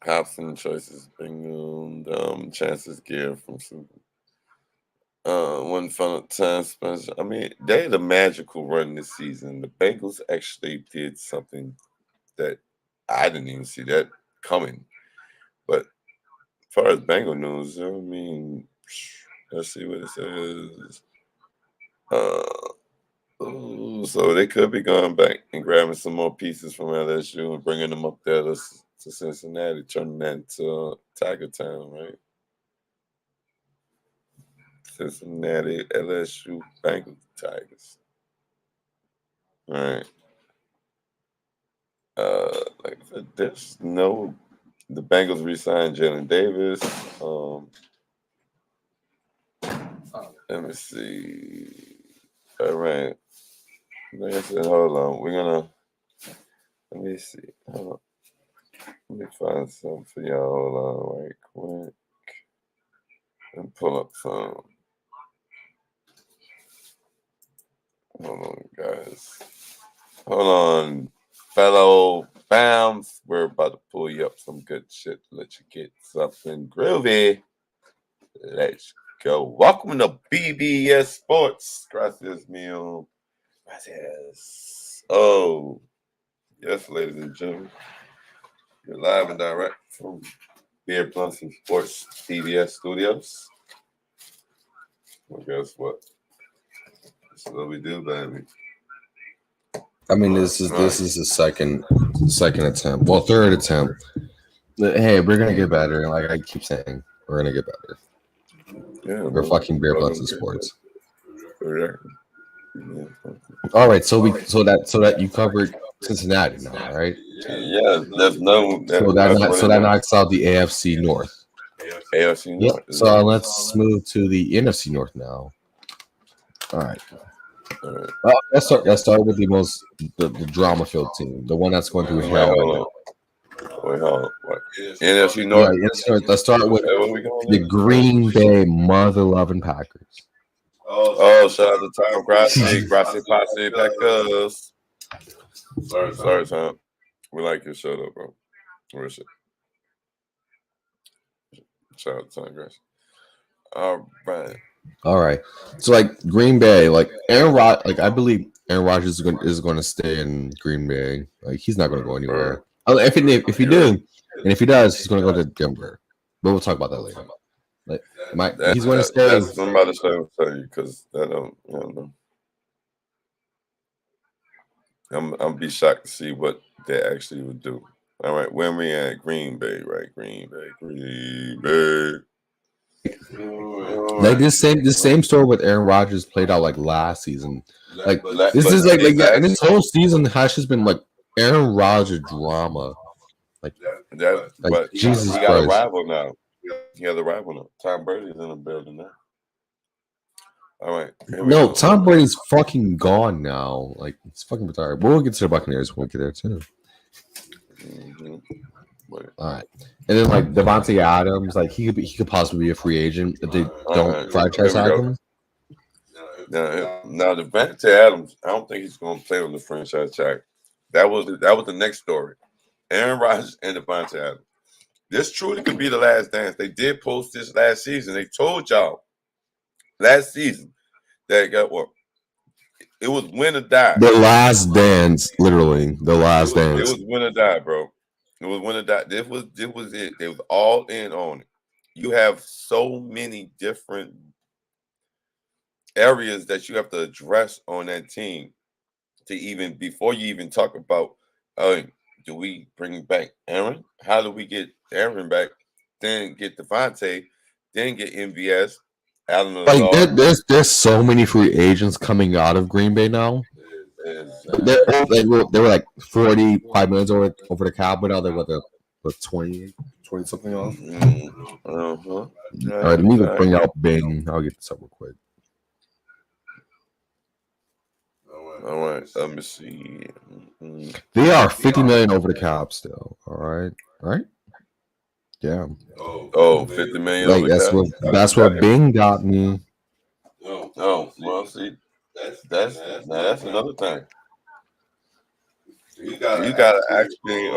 Hobson choices Bengal. Chances gear from Super. One final time special. I mean, they had a magical run this season. The Bengals actually did something that I didn't even see that coming. But as far as Bengal news, I mean, let's see what it says. So they could be going back and grabbing some more pieces from LSU and bringing them up there to Cincinnati, turning that into Tiger Town, right? Cincinnati, LSU, Bengals, Tigers. All right. Like I said, there's no. The Bengals re-signed Jalen Davis. Let me see. All right. Like I said, hold on. We're gonna. Let me see. Hold on. Let me find something for y'all. Hold on, right quick. And pull up some. Hold on, guys. Hold on, fellow fams. We're about to pull you up some good shit to let you get something groovy. Let's go. Welcome to BBS Sports. Gracias, mio. Gracias. Oh, yes, ladies and gentlemen. You're live and direct from Beer Plus and Sports BBS Studios. Well, guess what? That's what we do, baby. I mean, this is the second attempt. Well, third attempt. Hey, we're gonna get better. Like I keep saying, we're gonna get better. Yeah, We're fucking beer blunts and Welcome to sports. Yeah. All right, so that you covered Cincinnati now, right? Yeah, there's no. So that knocks out the AFC North. AFC Yep. North. So let's move to the NFC North now. All right. All right. Let's start with the drama filled team, the one that's going through hell right now. Wait, hold on. What? NFC Yeah, North. let's start with Hey, what we going the in? Green Bay mother loving Packers. Oh, shout out to Tom Gracie Posse Packers. Sorry, Tom. We like your show, though, bro. Where's it? Shout out to Tom Gracie. All right. So like Green Bay, like I believe Aaron Rodgers is going to stay in Green Bay. Like he's not going to go anywhere. If he do, and if he does, he's going to go to Denver. But we'll talk about that later. Like he's going to stay. That's what I'm about to tell you because I don't know. I'm be shocked to see what they actually would do. All right, when we at Green Bay, right? Green Bay. Like this same story with Aaron Rodgers played out like last season. Like this is like and this whole season has just been like Aaron Rodgers drama. Like Jesus he got a rival now. He has a rival now. Tom Brady's in the building now. All right. No, Tom Brady's fucking gone now. Like it's fucking retired. We'll get to the Buccaneers when we get there too. Mm-hmm. All right, and then like Devontae Adams, like he could possibly be a free agent if they don't franchise tag him. Now Devontae Adams, I don't think he's going to play on the franchise tag. That was the next story. Aaron Rodgers and Devontae Adams. This truly could be the last dance. They did post this last season. They told y'all last season that got what? It was win or die. The last dance, literally the last dance. It was win or die, bro. It was win or die. This was it. They was all in on it. You have so many different areas that you have to address on that team to even before you even talk about do we bring back Aaron? How do we get Aaron back? Then get Devontae, then get MVS. Like there's so many free agents coming out of Green Bay now. They were like 45 minutes over the cap, but now they're what 20 something off. All right, let me bring out Bing. I'll get this up real quick. All right, let me see. They are 50 million over the cap still. All right. Yeah. Oh, 50 million. Like that's what Bing got me. Oh, well, see, that's another thing. You gotta actually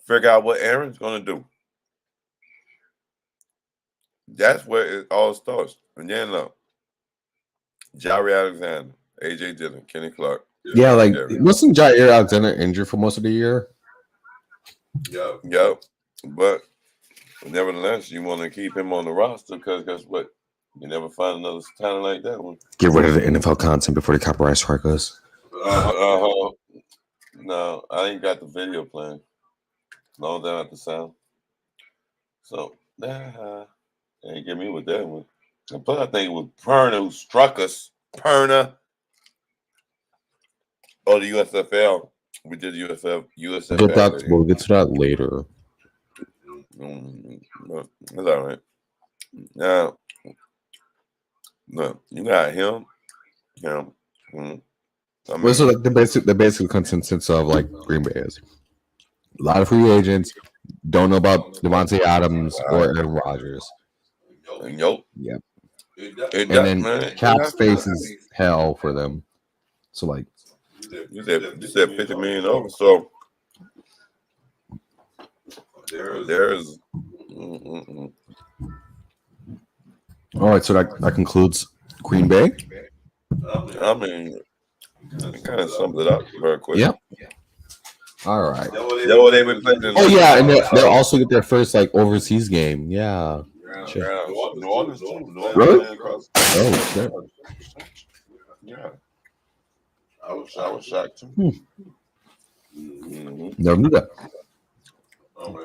figure out what Aaron's gonna do. That's where it all starts. And then look, Jaire Alexander, AJ Dillon, Kenny Clark. Yeah, like wasn't Jaire Alexander injured for most of the year? Yep. But nevertheless, you want to keep him on the roster because guess what? You never find another talent like that one. Get rid of the NFL content before the copyright strike us. No, I ain't got the video playing. No, that not the sound. So, ain't get me with that one. And plus, I think it was Perna who struck us. Perna. Oh, the USFL. We did USFL. We'll get to that later. That's all right. Now, look, you got him. I mean, So like the basic consensus of like Green Bay is a lot of free agents don't know about Devontae Adams or Aaron Rodgers. Yep. And then cap space is hell for them. So like you said $50 million over. So there's all right, so that concludes Green Bay. I mean, it kind of sums it up very quick. Yep. All right. Yeah, well, they've been playing. Oh yeah, and they'll also get their first like overseas game. Yeah. New Orleans too. Really? Oh shit. Yeah. I was shocked too. Never knew that.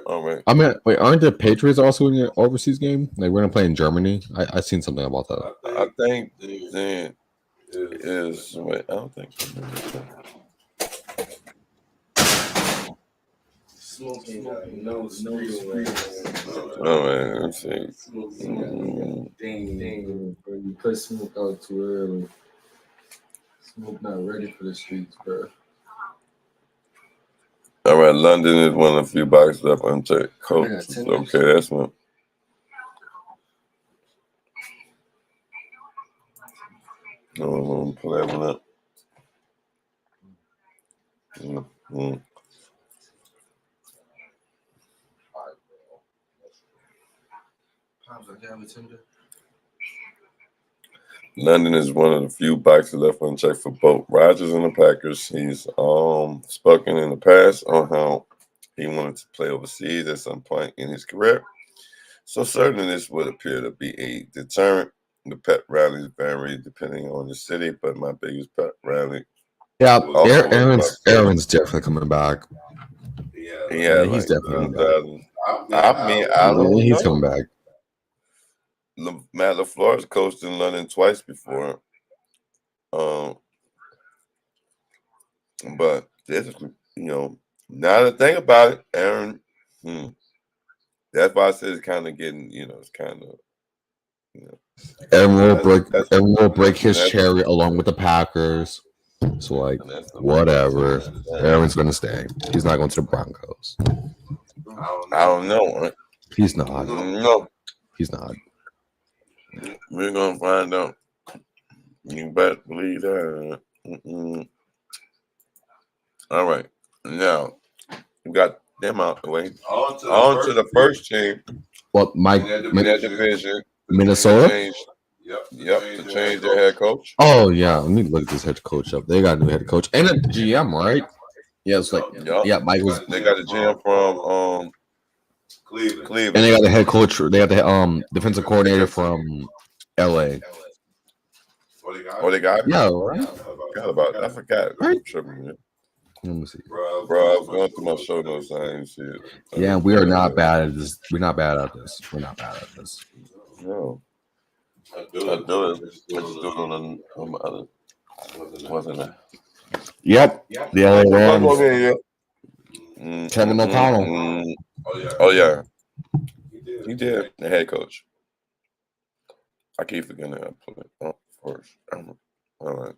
All right. I mean, wait, aren't the Patriots also in an overseas game? Like we're gonna play in Germany. I seen something about that. I think then is wait. I don't think. Smoking, no street. Oh man, let's see. Dang, bro. You put smoke out too early. Smoke not ready for the streets, bro. All right, London is one of the few boxes left unchecked. Coach, okay, that's one. Pull that one up. London is one of the few boxes left unchecked for both Rodgers and the Packers. He's spoken in the past on how he wanted to play overseas at some point in his career. So certainly this would appear to be a deterrent. The pet rallies vary depending on the city, but my biggest pet rally. Yeah, Aaron's definitely coming back. Yeah, he's definitely coming back. I don't know. He's coming back. Matt LaFleur has coached in London twice before. But this, now the thing about it, Aaron, that's why I said it's kind of getting, it's kind of, Aaron will break his cherry along with the Packers. So like, whatever. Aaron's gonna stay. He's not going to the Broncos. I don't know. Right? He's not. No, he's not. We're gonna find out. You better believe that. All right, now we got them out the way. On to the first team. What, Mike? In that division, Minnesota. Yep, to change their head coach. Oh yeah, let me look at this head coach up. They got a new head coach and a GM, right? Yeah, it's like Mike was. They got a GM from Cleveland, and they got the head coach. They got the defensive coordinator from LA. Oh, they got yeah, right. I forgot. Right. Let me see, bro. I was going through my show notes. I didn't see it. Yeah, we are not bad at this. We're not bad at this. We're not bad at this. No. I do it. I just do it on my other. Wasn't it? Yep. The LA Rams. Kevin O'Connell. Oh yeah. He did. The head coach. I keep forgetting to put it up first. All right.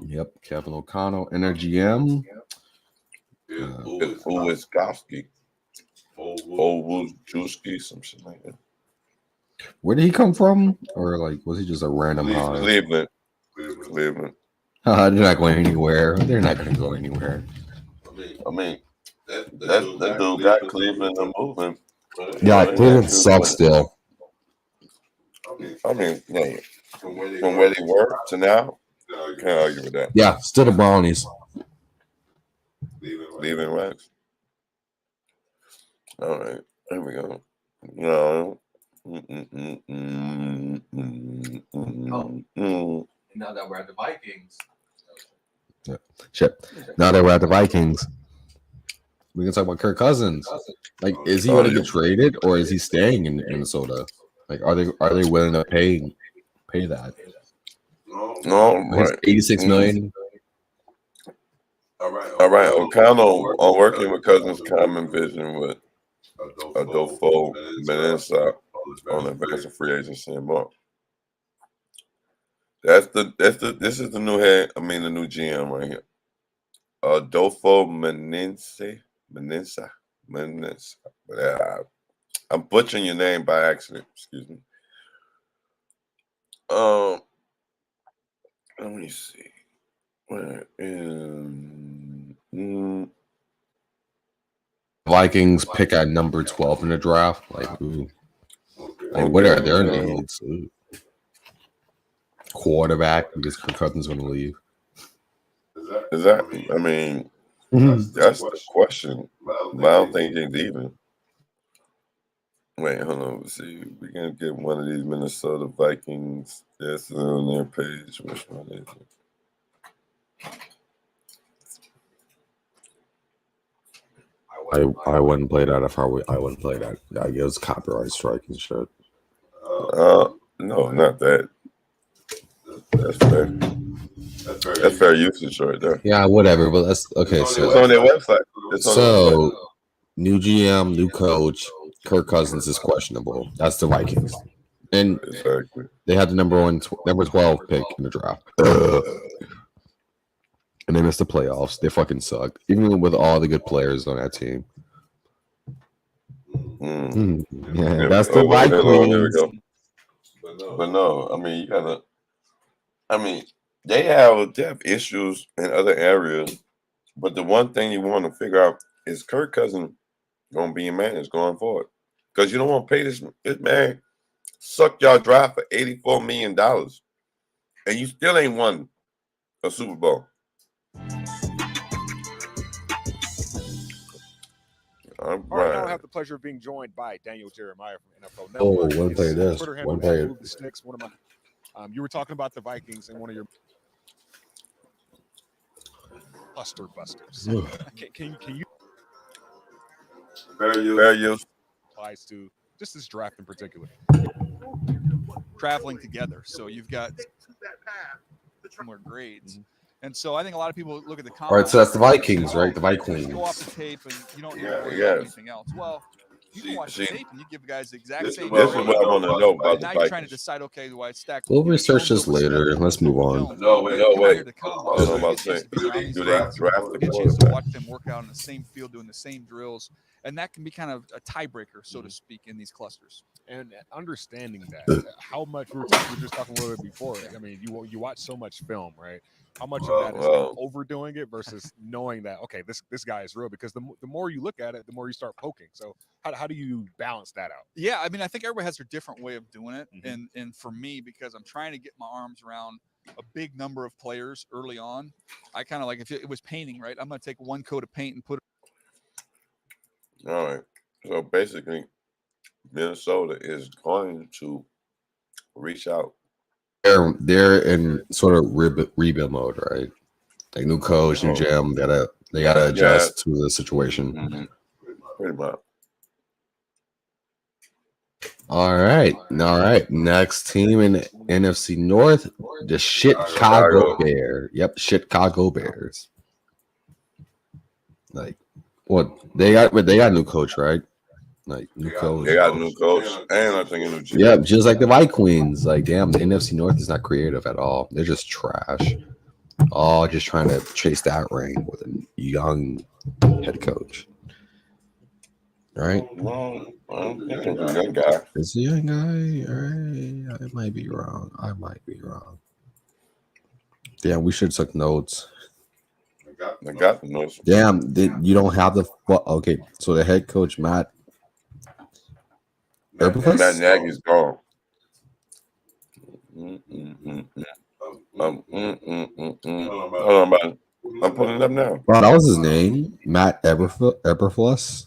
Yep. Kevin O'Connell and their GM. Uwiskowski. Owujuski, some shit like that. Where did he come from? Or like was he just a random hire? Cleveland. They're not going anywhere. They're not going to go anywhere. I mean, that dude got Cleveland and moving. Yeah, Cleveland sucks still. I mean, yeah, from where they were to now, can't argue with that. Yeah, still the Brownies. Leaving Rex. All right, there we go. Now that we're at the Vikings. Shit. Now that we're at the Vikings, we can talk about Kirk Cousins. Like, is he going to get traded or is he staying in Minnesota? Like, are they willing to pay that? No, His right. $86 million. All right. O'Connell on working with Cousins' common vision with Adolfo Menensa on advancing free agency and more. This is the new head. I mean the new GM right here. Adolfo Menensa. I'm butchering your name by accident. Excuse me. Let me see. Where is Vikings pick at number 12 in the draft? Like, ooh. Like, what are their needs? Ooh. Quarterback, because Kirk Cousins going to leave. Exactly. I mean, that's the question. But I don't think they're leaving. Wait, hold on. Let's see. We're going to get one of these Minnesota Vikings. That's on their page. Which one is it? I wouldn't play that if I wouldn't play that. I guess copyright strike and shit. No, not that. That's fair. That's fair usage right there. Yeah, whatever. But that's okay. So it's on their website. New GM, new coach. Kirk Cousins is questionable. That's the Vikings, and they had the number 12 pick in the draft. And they missed the playoffs. They fucking suck. Even with all the good players on that team. Yeah, that's the Vikings. There we go. But no, I mean, you gotta. I mean, they have issues in other areas, but the one thing you want to figure out is Kirk Cousins going to be managed going forward, because you don't want to pay this man suck y'all draft for $84 million, and you still ain't won a Super Bowl. All right, now I have the pleasure of being joined by Daniel Jeremiah from NFL Network. Oh, one play this. One play. The Sticks. One of my. You were talking about the Vikings and one of your cluster busters. Can you? Fair use. Applies to just this draft in particular. Traveling together, so you've got similar grades. And so I think a lot of people look at the comments. All right, so that's the Vikings, right? The Vikings. Go off the tape and you don't need to worry about anything else. Well, you can watch the tape and you give guys the exact same. This is what I want to know about the Now Vikings. you're trying to decide, okay, do I stack? We'll research this later. Let's move on. No, wait. Do they Get a chance to watch them work out in the same field, doing the same drills, and that can be kind of a tiebreaker, so to speak, in these clusters. And understanding that, how much we were just talking a little bit before. I mean, you watch so much film, right? How much of that is like overdoing it versus knowing that, okay, this guy is real? Because the more you look at it, the more you start poking. So how do you balance that out? Yeah, I mean, I think everybody has their different way of doing it. And for me, because I'm trying to get my arms around a big number of players early on, I kind of like, if it was painting, right? I'm going to take one coat of paint and put it. All right. So basically, Minnesota is going to reach out. They're in sort of rebuild mode, right? Like new coach, new GM, they gotta adjust to the situation. Pretty much. All right. Next team in the NFC North, the Chicago Bears. Yep, Chicago Bears. Like, what they got new coach, right? Like new coach. They got a new coach, and I think a new GM. Yeah, just like the Vikings. Like, damn, the NFC North is not creative at all. They're just trash. All just trying to chase that ring with a young head coach. Right? Well, he's a young guy. It's a young guy. All right. I might be wrong. Damn, we should take notes. I got the notes. Damn, you don't have the. Okay, so the head coach, Matt Nagy's gone. Hold on, man. I'm putting it up now. Wow, that was his name, Matt Eberflus.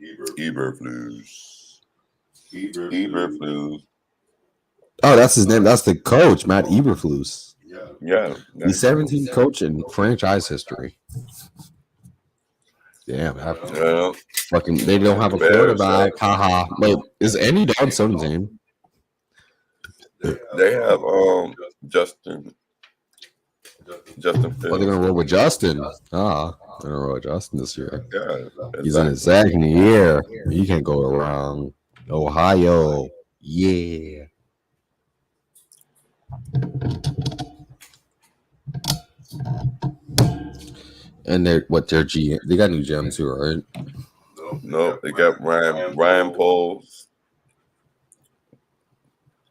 Eberflus. Eberflus. Oh, that's his name. That's the coach, Matt Eberflus. Yeah. The 17th coach in franchise history. Damn, Well, fucking, they don't have a quarterback. Haha. Wait, is Andy Dalton still in the team? They have Justin Fields. Oh, they're gonna roll with Justin. They're gonna roll with Justin this year. Yeah, He's in his second year. He can't go wrong. Ohio, yeah. And their GM, they got new GMs too, right? No, they got Ryan Poles.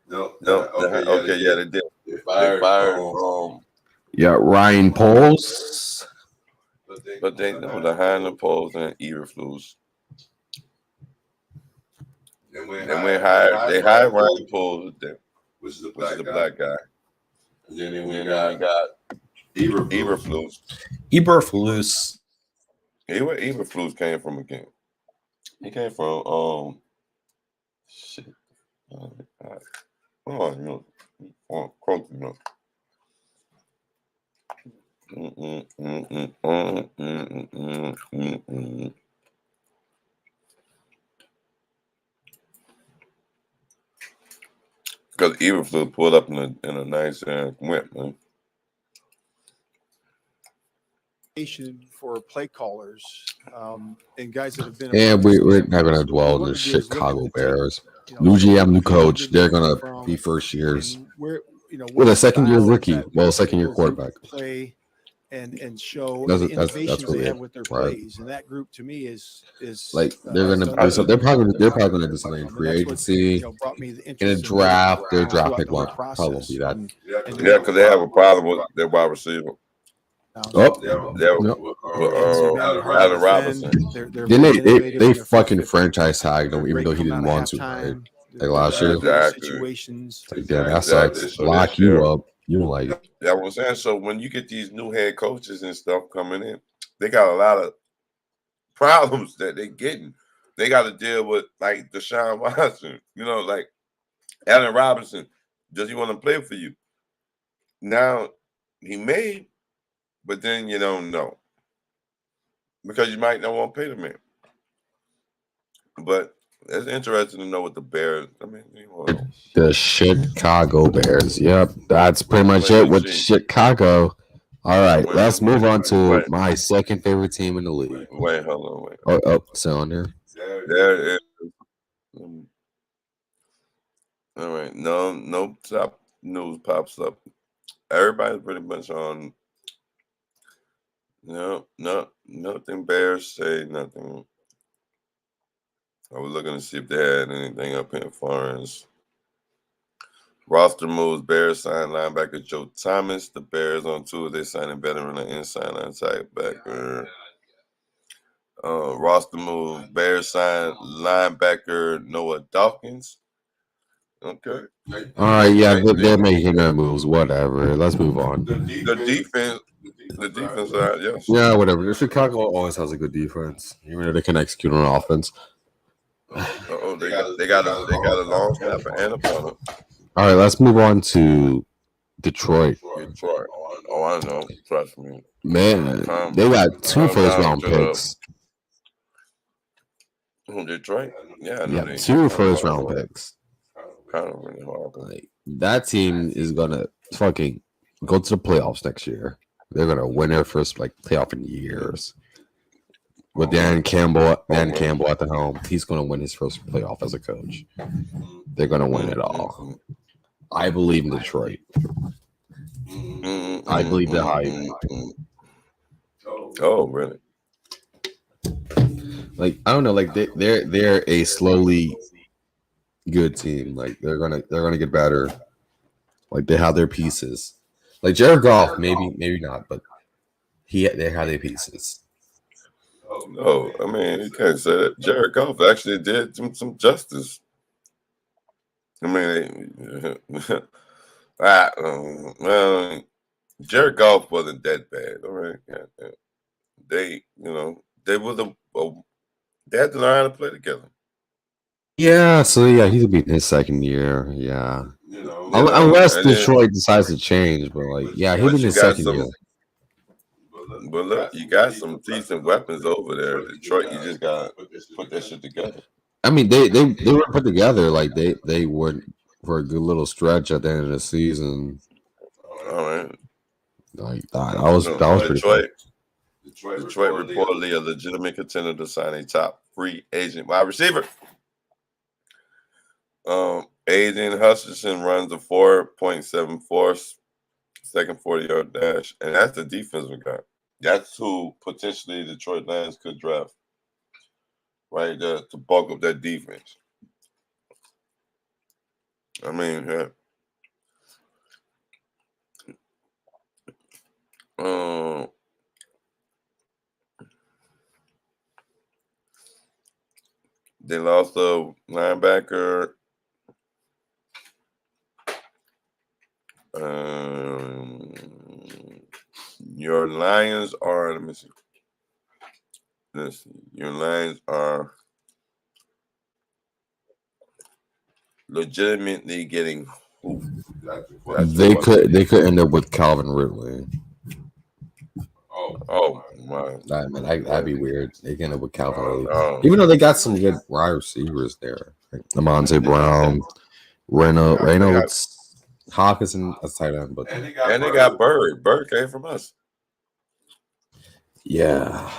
No. Okay, yeah, they did. They fired yeah, Ryan Poles. But they know the hiring of Poles and Eberflus. And they hired Ryan Poles, which is the black guy. And then we got Eberflus. Eberflus. Where Eberflus came from again? He came from shit. Quote, you know. Because Eberflus pulled up in a nice wimp, man. For play callers and guys that have been. And we're not going to dwell on the Chicago Bears. New GM, new coach. They're going to be first years. With a second-year rookie. Well, a second-year quarterback. Play and show that's the innovations really they have with their plays, and that group to me is like they're gonna they're probably gonna do something in free agency in a draft. Their draft pick won't probably be that. Yeah, because they have a problem with their wide receiver. Allen Robinson. Then they fucking franchise tagged him even though he didn't want to, right? Like last year. Situations. Like, damn, that sucks. Lock you up. You don't like it. Yeah, I was saying. So when you get these new head coaches and stuff coming in, they got a lot of problems that they're getting. They got to deal with like Deshaun Watson, like Allen Robinson. Does he want to play for you? Now he may, but then you don't know because you might not want to pay the man. But it's interesting to know what the Bears. I mean, the Chicago Bears. Yep, that's pretty much it with Chicago. All right, let's move on to my second favorite team in the league. Wait, hold on, Oh, so on there. There is. All right, no top news pops up. Everybody's pretty much on. No, nothing. Bears say nothing. I was looking to see if they had anything up in foreigners. Roster moves. Bears sign linebacker Joe Thomas. The Bears on tour. They signing veteran and inside linebacker. Roster moves. Bears sign linebacker Noah Dawkins. Okay. All right. Yeah, they're making their moves. Whatever. Let's move on. The defense. Yes. Yeah, whatever. Chicago always has a good defense, even though they can execute on offense. They got a long snapper and a punter. All right, let's move on to Detroit. Oh, I know. Trust me. Man, they got 2 first-round picks. Detroit? Yeah, 2 first-round picks. Kind of really hard. Like, that team is gonna fucking go to the playoffs next year. They're gonna win their first playoff in years. With Dan Campbell at the helm, he's gonna win his first playoff as a coach. They're gonna win it all. I believe in Detroit. I believe the hype. Oh, really? Like, I don't know. Like, they're a slowly good team. Like, they're gonna get better. Like, they have their pieces. Like Jared Goff, maybe not, but they have their pieces. No, I mean, you can't say that. Jared Goff actually did some justice. I mean, Jared Goff wasn't that bad. All right, they were They had to learn how to play together. Yeah, so yeah, he's gonna be in his second year. Yeah, unless and then, Detroit decides to change, but like, yeah, he'll be but in you his got second some. year. But look, you got some decent weapons over there. Detroit, you just got to put that shit together. I mean, they were put together like they were for a good little stretch at the end of the season. All right. Like that was pretty cool. Detroit reportedly a legitimate contender to sign a top free agent wide receiver. Aiden Hutchinson runs a 4.74 second 40-yard dash, and that's the defensive guy. That's who potentially Detroit Lions could draft, right? To bulk up that defense. I mean, yeah. They lost a linebacker. Your Lions are, let me see. Listen, your Lions are legitimately getting who? They could end up with Calvin Ridley. Oh my! That'd be weird. They can end up with Calvin Ridley, even though they got some good wide receivers there, like Lamonte Brown, Reynolds, Hawkinson as tight end, but and they got Bird. Bird came from us. Yeah,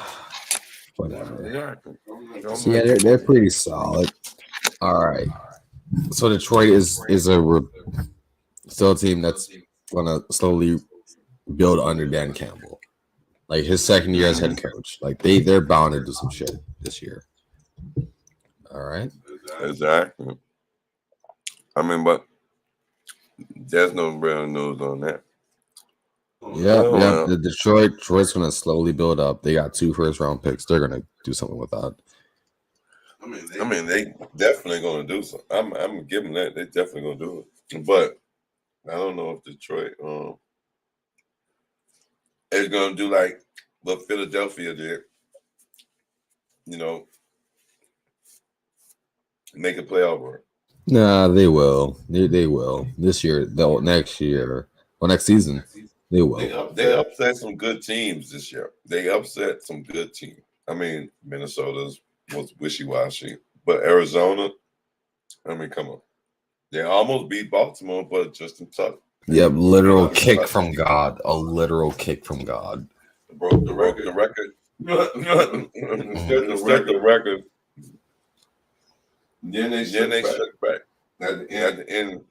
whatever. So yeah, they're pretty solid. All right. So Detroit is still a team that's gonna slowly build under Dan Campbell. Like his second year as head coach. Like they're bound to do some shit this year. All right. Exactly. I mean, but there's no real news on that. Yeah. The Detroit's gonna slowly build up. They got 2 first-round picks. They're gonna do something with that. I mean, they definitely gonna do something. I'm giving that. They definitely gonna do it. But I don't know if Detroit is gonna do like what Philadelphia did. You know, make a playoff run. Nah, they will. They will. This year, though next year. Or next season. They will. They upset some good teams this year. They upset some good teams. I mean, Minnesota's was wishy-washy. But Arizona, I mean, come on. They almost beat Baltimore, but Justin Tucker. Yep, literal kick from God. A literal kick from God. Broke the record. Set the record. Then they shook back. At the end,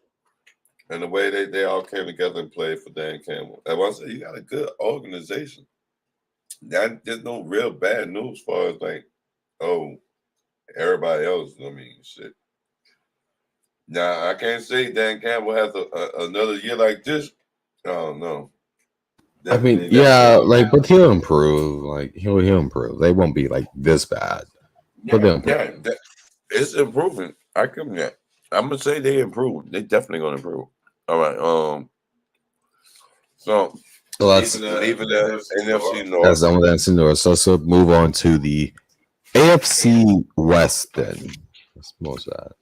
and the way they all came together and played for Dan Campbell. And once you got a good organization, there's no real bad news as far as like, oh, everybody else. I mean, shit. Now I can't say Dan Campbell has another year like this. Oh no. I mean, yeah, like, but he'll improve. Like he'll improve. They won't be like this bad. But they'll improve. It's improving. I come that. I'm gonna say they improve. They definitely gonna improve. All right. So let's leaving the NFC North. That's done with NFC North. So let's move on to the AFC West then. Let's most that.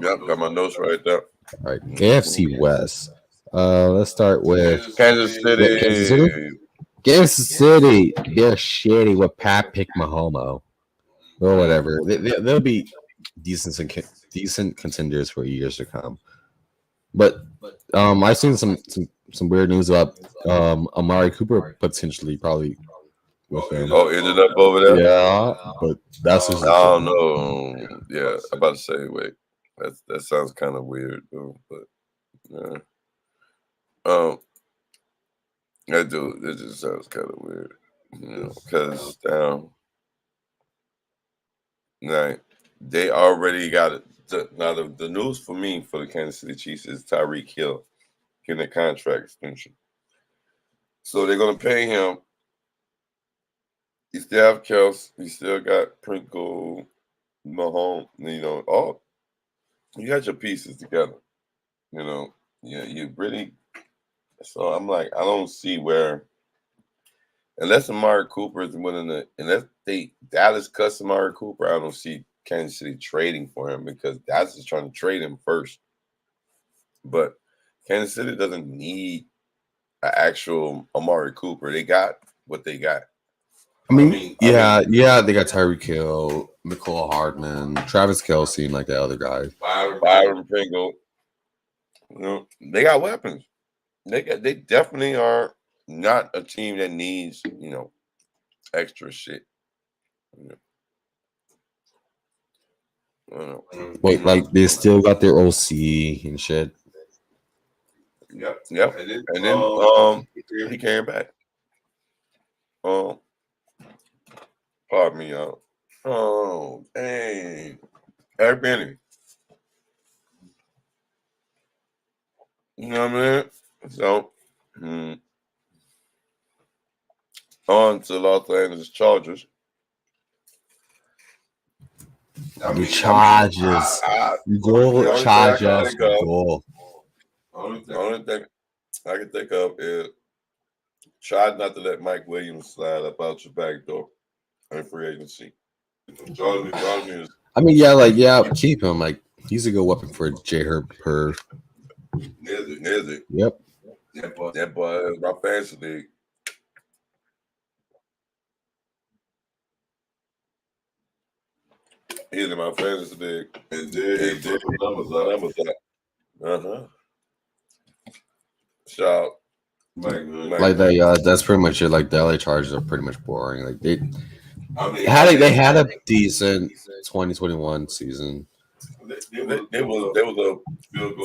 Yep, got my notes right there. All right, AFC West. Let's start with Kansas City. Kansas City. They're shitty with Pat Mahomes. Or whatever. They'll be decent contenders for years to come. But I've seen some weird news about Amari Cooper potentially probably with them. Oh, ended up over there. Yeah, but that's just. I don't know. Yeah, I'm about to say wait. That sounds kind of weird though. But yeah. That dude, it just sounds kind of weird. You know, because like they already got it. Now the news for me for the Kansas City Chiefs is Tyreek Hill getting a contract extension. So they're gonna pay him. You still have Kels. You still got Prinkle, Mahomes. You know, you got your pieces together. You know, yeah, you really. So I'm like, I don't see where unless Amari Cooper is willing to, unless Dallas cuts Amari Cooper, I don't see Kansas City trading for him because Dallas is trying to trade him first. But Kansas City doesn't need an actual Amari Cooper. They got what they got. I mean, they got Tyreek Hill, Nicole Hardman, Travis Kelce, and like the other guys. Byron Pringle. You know, they got weapons. They definitely are not a team that needs, extra shit. Wait, like they still got their OC and shit. Yep. And then he came back. Pardon me, y'all. Oh, dang. Eric Benny. You know what I mean? So, on to Los Angeles Chargers. The Chargers. Go Chargers. Go. The only thing I can think of is try not to let Mike Williams slide up out your back door in free agency. I mean, keep him. Like, he's a good weapon for J. Herb. Is it? Yep. That boy is my fantasy league. He's in my fantasy league. And did numbers up. Shout. That's pretty much it. Like the LA Chargers are pretty much boring. Like they had a decent 2021 season. There was a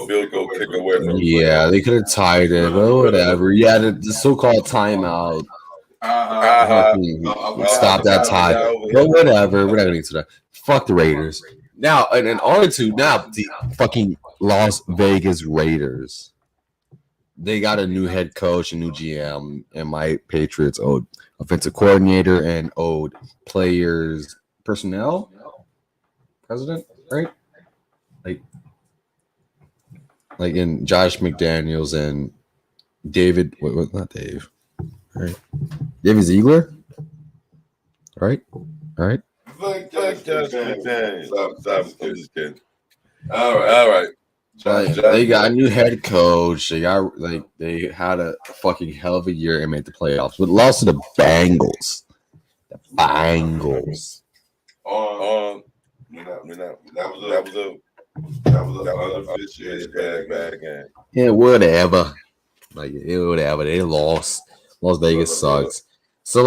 field goal kick away from. Yeah, they could have tied it, but whatever. Yeah, the so-called timeout. Stop that tie. But whatever. We're not gonna get to that. Fuck the Raiders. Now, and on to the fucking Las Vegas Raiders. They got a new head coach, a new GM, and my Patriots owed offensive coordinator and owed players, personnel, president, right? Like in Josh McDaniels and David. Wait, not Dave. All right, David Ziegler. All right. Fuck Josh McDaniels. Stop. I'm just kidding. All right. They got a new head coach. They had a fucking hell of a year and made the playoffs, but lost to the Bengals. That was a unofficiated bad game. Yeah, whatever. Whatever. They lost. Las Vegas sucks. So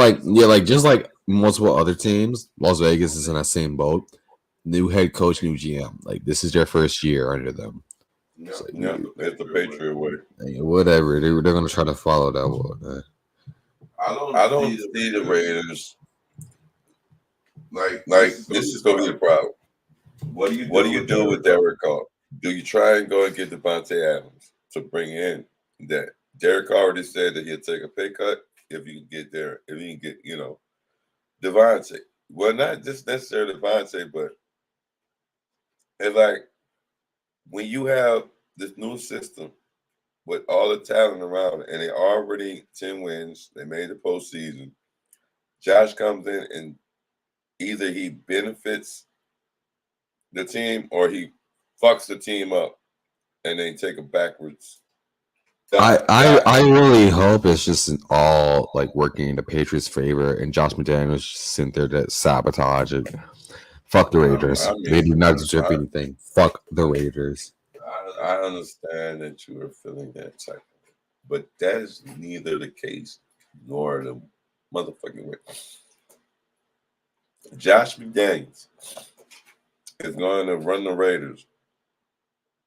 just like multiple other teams, Las Vegas is in that same boat. New head coach, new GM. Like this is their first year under them. It's the Patriot way. Whatever. They're gonna try to follow that one. I don't see the Raiders. Like this is gonna be the problem. What do you do with Derek Carr? Do you try and go and get Devontae Adams to bring in that? Derek Carr already said that he'll take a pay cut if you can get there. If you can get, Devontae. Well, not just necessarily Devontae, but it's like when you have this new system with all the talent around it, and they already 10 wins, they made the postseason. Josh comes in and either he benefits the team or he fucks the team up and they take it backwards. I really hope it's just all like working in the Patriots' favor and Josh McDaniels just sitting there to sabotage it. Fuck the Raiders. They do not deserve anything. Fuck the Raiders. I understand that you are feeling that type, but that is neither the case nor the motherfucking way. Josh McDaniels is going to run the Raiders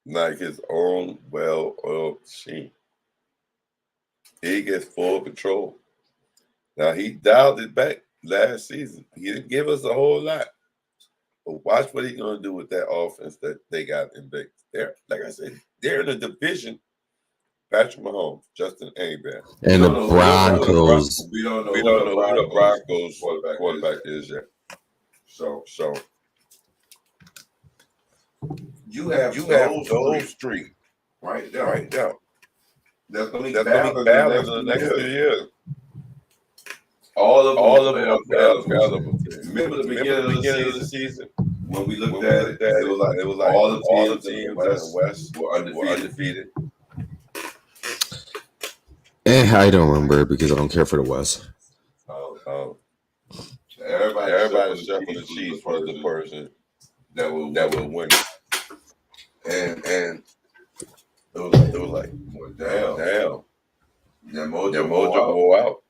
like his own well-oiled machine. He gets full control. Now, he dialed it back last season. He didn't give us a whole lot. But watch what he's going to do with that offense that they got in Vegas. Like I said, they're in a division. Patrick Mahomes, Justin Herbert, and the Broncos. We don't know who the Broncos quarterback is yet. So you have those three right now. That's going to be balanced in the next few years. all of them are available. Remember the beginning of the season when we looked at it, it was like all the teams in the West were undefeated. I don't remember because I don't care for the West. Everybody except for the Chiefs was the person that would win. And it was like damn. Their mojo go out.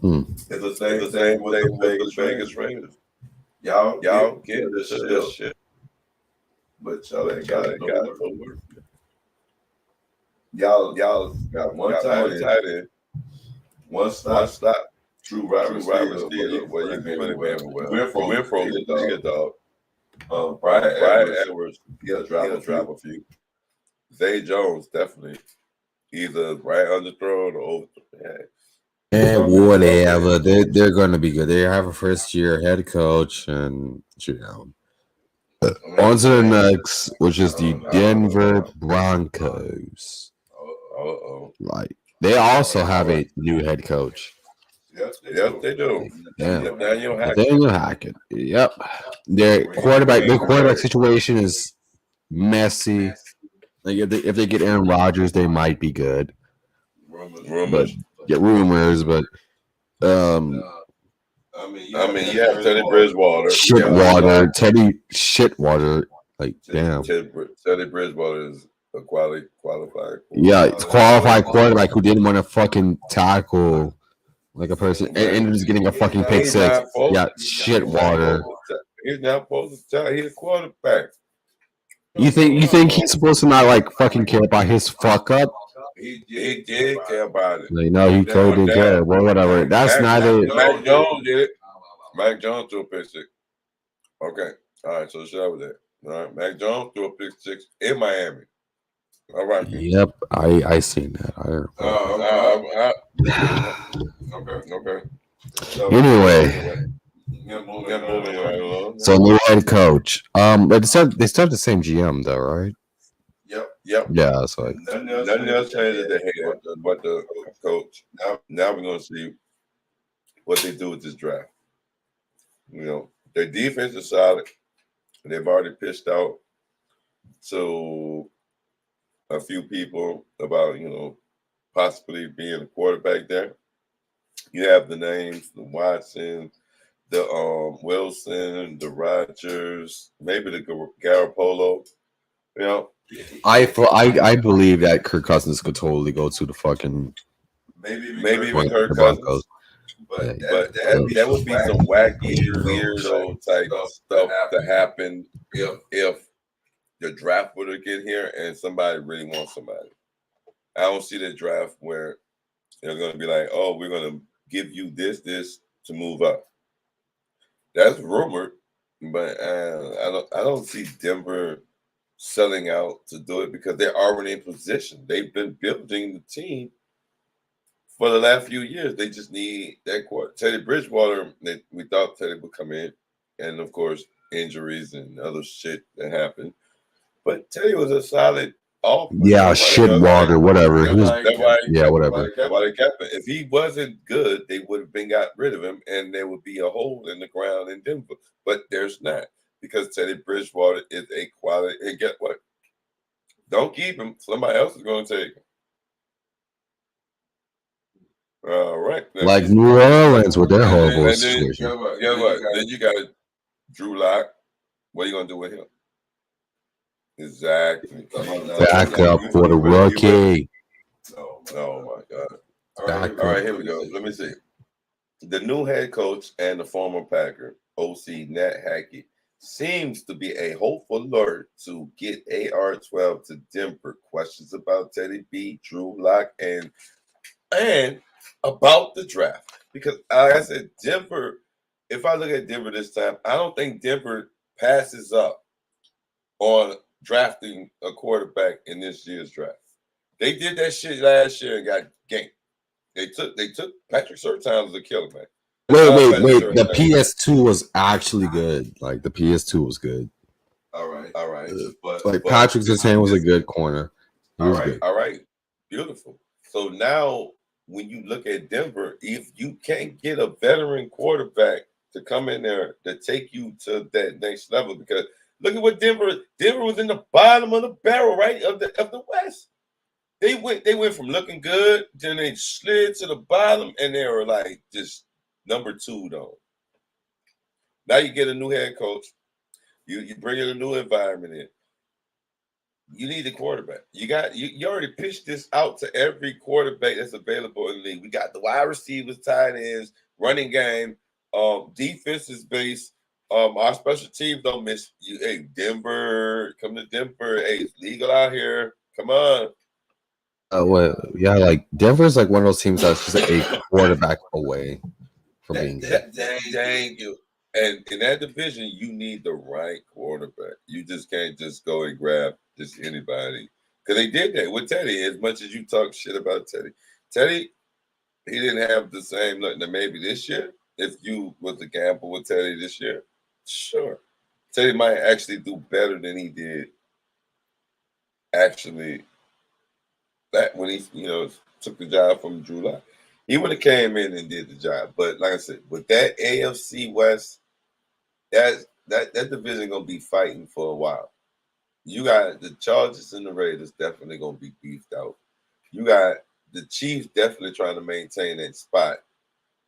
It's the same thing with the Vegas Raiders. Y'all get this shit. But y'all ain't got no work. Y'all got one tight end, one stop. True Robert Steele, where you can put him everywhere. Winfro, good dog. Brian Edwards, he'll drop a few. Zay Jones, definitely. Either right underthrown or overthrown. And whatever, they're going to be good. They have a first-year head coach, and on to the next, which is the Denver Broncos. Like they also have a new head coach. Yep, they do. Yeah, Nathaniel Hackett. Yep, their quarterback situation is messy. Like if they get Aaron Rodgers, they might be good. Rumors, but I mean, yeah, Teddy Bridgewater, Teddy Shitwater. Like damn, Teddy Bridgewater is a qualified. Yeah, it's qualified quarterback who didn't want to fucking tackle like a person and ended up getting a fucking pick six. Yeah, Shitwater. He's not supposed to tell. He's a quarterback. You think he's supposed to not like fucking care about his fuck up? He did care about it. Like, no, he totally didn't care. Well, whatever. That's neither. Mac Jones did it. Mac Jones threw a pick six. Okay. All right. So shut with that. All right. Mac Jones threw a pick six in Miami. All right. Yep. I seen that. Okay. Anyway. So new head coach. But they still have the same GM though, right? Yep. Yeah, so like nothing else changes the head, but the coach. Now we're gonna see what they do with this draft. You know, their defense is solid. They've already pitched out to a few people about, possibly being a quarterback there. You have the names, the Watson, the Wilson, the Rodgers, maybe the Garoppolo. You know, I believe that Kirk Cousins could totally go to the fucking maybe even Kirk Cousins. But that would be some wacky, weirdo type stuff to happen if the draft were to get here and somebody really wants somebody. I don't see the draft where they're going to be like, oh, we're going to give you this to move up. That's rumored, but I don't see Denver selling out to do it because they're already in position. They've been building the team for the last few years. They just need that quarter. Teddy Bridgewater, we thought Teddy would come in, and of course, injuries and other shit that happened. But Teddy was a solid offense. Yeah, Shitwater, whatever. Whatever. If he wasn't good, they would have got rid of him, and there would be a hole in the ground in Denver. But there's not, because Teddy Bridgewater is a quality. And get what? Don't keep him. Somebody else is going to take him. All right. Like New Orleans with their horrible situation. Guess what? Then you got Drew Lock. What are you going to do with him? Exactly. Back up for the rookie. Oh my God. All right, here we go. Let me see. The new head coach and the former Packer, OC Nat Hackett, seems to be a hopeful alert to get AR-12 to Denver. Questions about Teddy B, Drew Lock, and about the draft. Because like I said, Denver, if I look at Denver this time, I don't think Denver passes up on drafting a quarterback in this year's draft. They did that shit last year and got ganked. They took Patrick Surtain as a killer, man. Wait. The PS2 was actually good. Like the PS2 was good. All right. But Patrick Surtain was a good corner. He was good. All right. Beautiful. So now when you look at Denver, if you can't get a veteran quarterback to come in there to take you to that next level, because look at what Denver was in the bottom of the barrel, right, of the West. They went from looking good, then they slid to the bottom, and they were like just number 2 though. Now you get a new head coach, you bring in a new environment in. You need a quarterback. You already pitched this out to every quarterback that's available in the league. We got the wide receivers, tight ends, running game, defense is based. Our special teams don't miss you. Hey, Denver, come to Denver. Hey, it's legal out here. Come on. Yeah, like Denver's like one of those teams that's just like a quarterback away from being good. Dang you. And in that division, you need the right quarterback. You just can't just go and grab just anybody. Because they did that with Teddy. As much as you talk shit about Teddy, he didn't have the same luck. Now maybe this year, if you was to gamble with Teddy this year, sure. Teddy might actually do better than he did actually that when he, took the job from Drew Lock. He would have came in and did the job. But like I said, with that AFC West, that division gonna be fighting for a while. You got the Chargers and the Raiders definitely gonna be beefed out. You got the Chiefs definitely trying to maintain that spot.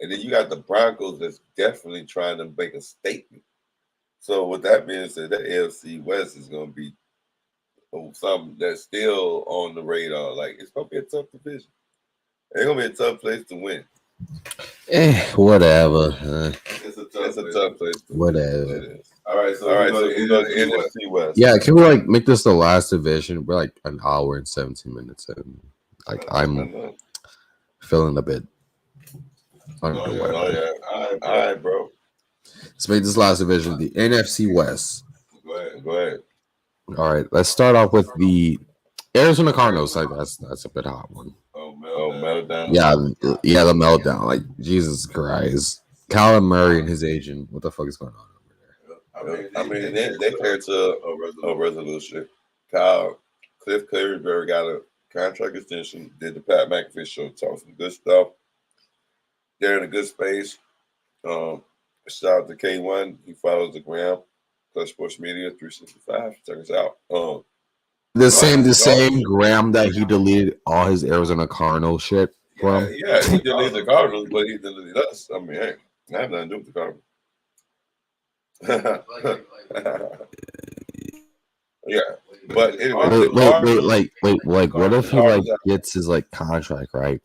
And then you got the Broncos that's definitely trying to make a statement. So with that being said, the AFC West is gonna be something that's still on the radar. Like it's gonna be a tough division. It's gonna be a tough place to win. Whatever. It's a tough place to whatever. win. It is. All right, so we go to NFC West. Yeah, can we like make this the last division? We're like an hour and 17 minutes in. Like I'm feeling a bit underwhelmed. Oh yeah. All right, bro. Let's make this last division the NFC West. Go ahead. All right, let's start off with the Arizona Cardinals. Like that's a bit hot one. Oh, meltdown. Yeah, the meltdown. Like Jesus Christ, Kyler Murray and his agent. What the fuck is going on over there? I mean, they came to a resolution. Cliff Claryberry got a contract extension. Did the Pat McAfee show? Talked some good stuff. They're in a good space. Shout out to K1. He follows the gram. Plus Sports Media 365. Check us out. The same Graham that he deleted all his Arizona Cardinals shit from. Yeah, he deleted the Cardinals, but he deleted us. I mean, hey, I have nothing to do with the Cardinals. Yeah, but anyway. Wait, what if he like gets his like contract right?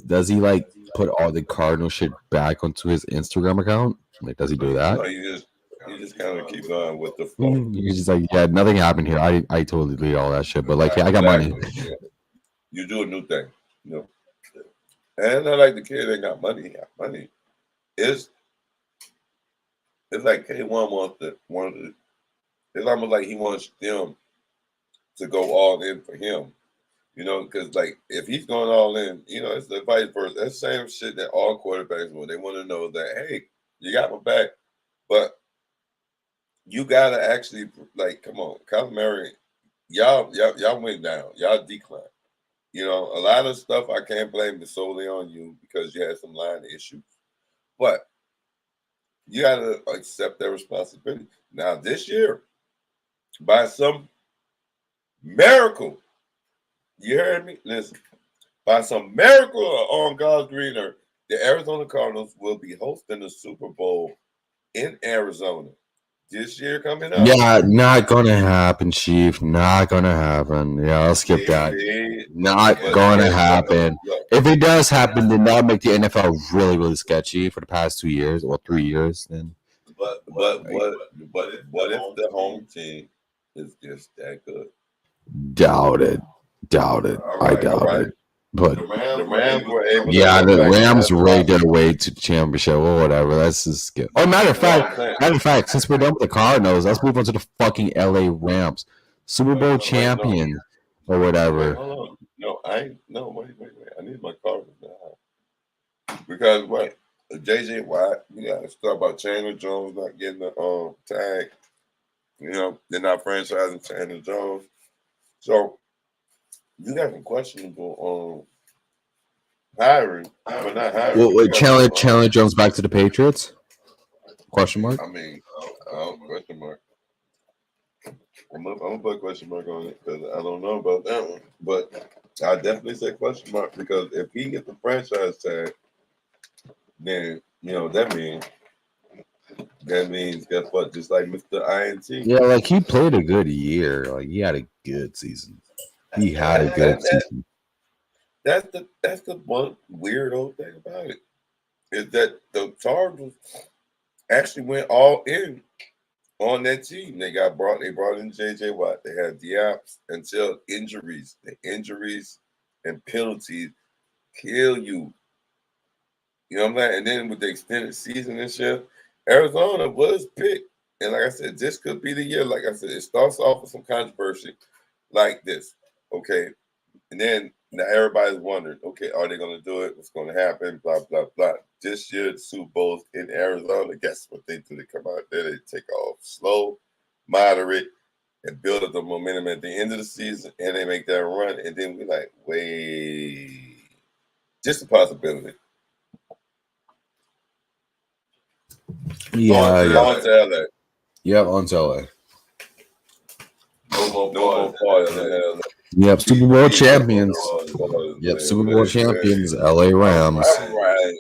Does he like put all the Cardinal shit back onto his Instagram account? Like, does he do that? No, you just kind of keep going with the flow. He's just like, yeah, nothing happened here. I totally did all that shit, but like, yeah, I got money. Yeah. You do a new thing, And not like the kid ain't got money. He got money. It's like K1 wanted. It's almost like he wants them to go all in for him, because like if he's going all in, it's the vice versa. That's the same shit that all quarterbacks want. They want to know that, hey, you got my back, but you gotta actually come on, Kyler Murray, y'all went down, y'all declined. A lot of stuff I can't blame it solely on you because you had some line issues, but you gotta accept that responsibility. Now this year, by some miracle, you heard me? Listen, by some miracle on God's green earth, the Arizona Cardinals will be hosting the Super Bowl in Arizona this year coming up. Yeah, not gonna happen, Chief. Not gonna happen. Yeah, I'll skip that. Not gonna happen. If it does happen, then that'll make the NFL really, really sketchy for the past 2 years or 3 years. Then, but what if the home team is just that good? Doubt it. I doubt it. But the Rams were able. Yeah, the Rams rigged their way to the championship or whatever. Let's just skip. Oh, matter of fact, since we're done with the Cardinals, let's move on to the fucking LA Rams, Super Bowl champion or whatever. Hold on. No, wait. I need my Cardinals now because what? JJ Watt. We got to start about Chandler Jones not getting the tag. They're not franchising Chandler Jones, so you got some questionable hiring, but not hiring. Well, wait, because, Chandler Jones back to the Patriots? Question mark. I mean, question mark. I'm gonna put a question mark on it because I don't know about that one. But I definitely say question mark because if he gets the franchise tag, then that means guess what? Just like Mr. INT. Yeah, like he played a good year. Like he had a good season. He had a good season. That's the one weird old thing about it is that the Chargers actually went all in on that team. They brought in JJ Watt. They had Diop's until injuries. The injuries and penalties kill you. You know what I'm saying? And then with the extended season this year, Arizona was picked. And like I said, this could be the year. Like I said, it starts off with some controversy like this. Okay. And then now everybody's wondering, okay, are they going to do it? What's going to happen? Blah, blah, blah. This year, the Super Bowl's in Arizona. Guess what they do? They come out there, they take off slow, moderate, and build up the momentum at the end of the season, and they make that run. And then we're like, wait, just a possibility. Yeah, on to LA. Yep, on to LA. No more parties in LA. Yep, Super Bowl champions. Yep, Super Bowl champions, LA Rams. All right.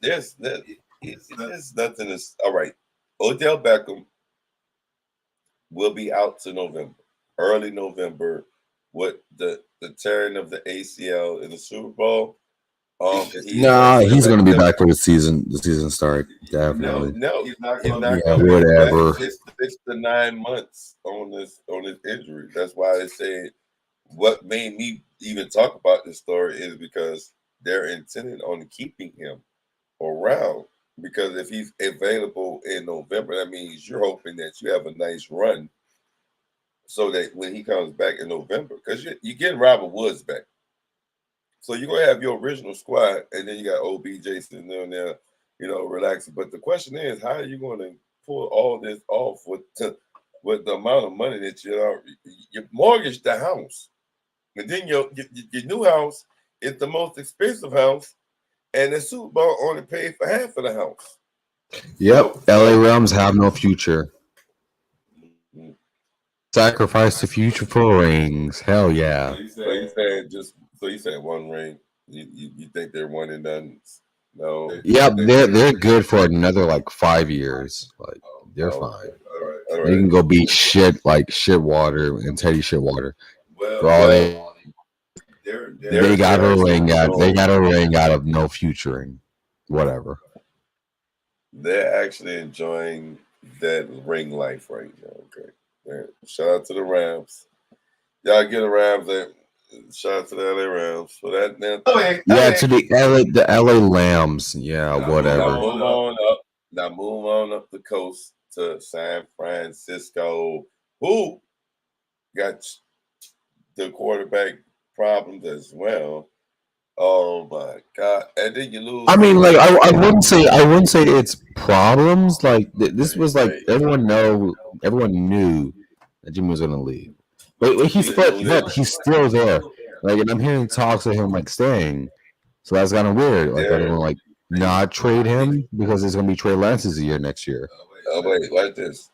There's nothing is all right. Odell Beckham will be out to November, early November, with the tearing of the ACL in the Super Bowl. He's going to be back for the season. The season start definitely. No, he's not going to be whatever. It's 6 to 9 months on this injury. That's why they say what made me even talk about this story is because they're intending on keeping him around. Because if he's available in November, that means you're hoping that you have a nice run, so that when he comes back in November, because you're getting Robert Woods back. So you're gonna have your original squad, and then you got OBJ sitting there, relaxing. But the question is, how are you going to pull all this off with the amount of money that you mortgaged the house, and then your new house is the most expensive house, and the Super Bowl only paid for half of the house. Yep, LA Rams have no future. Sacrifice the future for rings. Hell yeah. So you said one ring. You think they're one and done? No. Yep, they're good for another like 5 years. Like they're fine. All right. They can go beat Shitwater and Teddy Shitwater. For all they got a ring out. They got a ring out of no futuring. Whatever. They're actually enjoying that ring life right now. Okay. Yeah. Shout out to the Rams. Y'all get the Rams. Shout out to the LA Rams for that. To the LA Lambs. Yeah, whatever. Now move on up the coast to San Francisco, who got the quarterback problems as well. Oh my God! And then you lose. I mean, like I wouldn't say it's problems. Like this was like everyone knew that Jimmy was going to leave, but he's still there. Like, and I'm hearing talks of him like staying, so that's kind of weird. Like, everyone like not trade him because it's going to be Trey Lance's year next year. Oh wait, like this.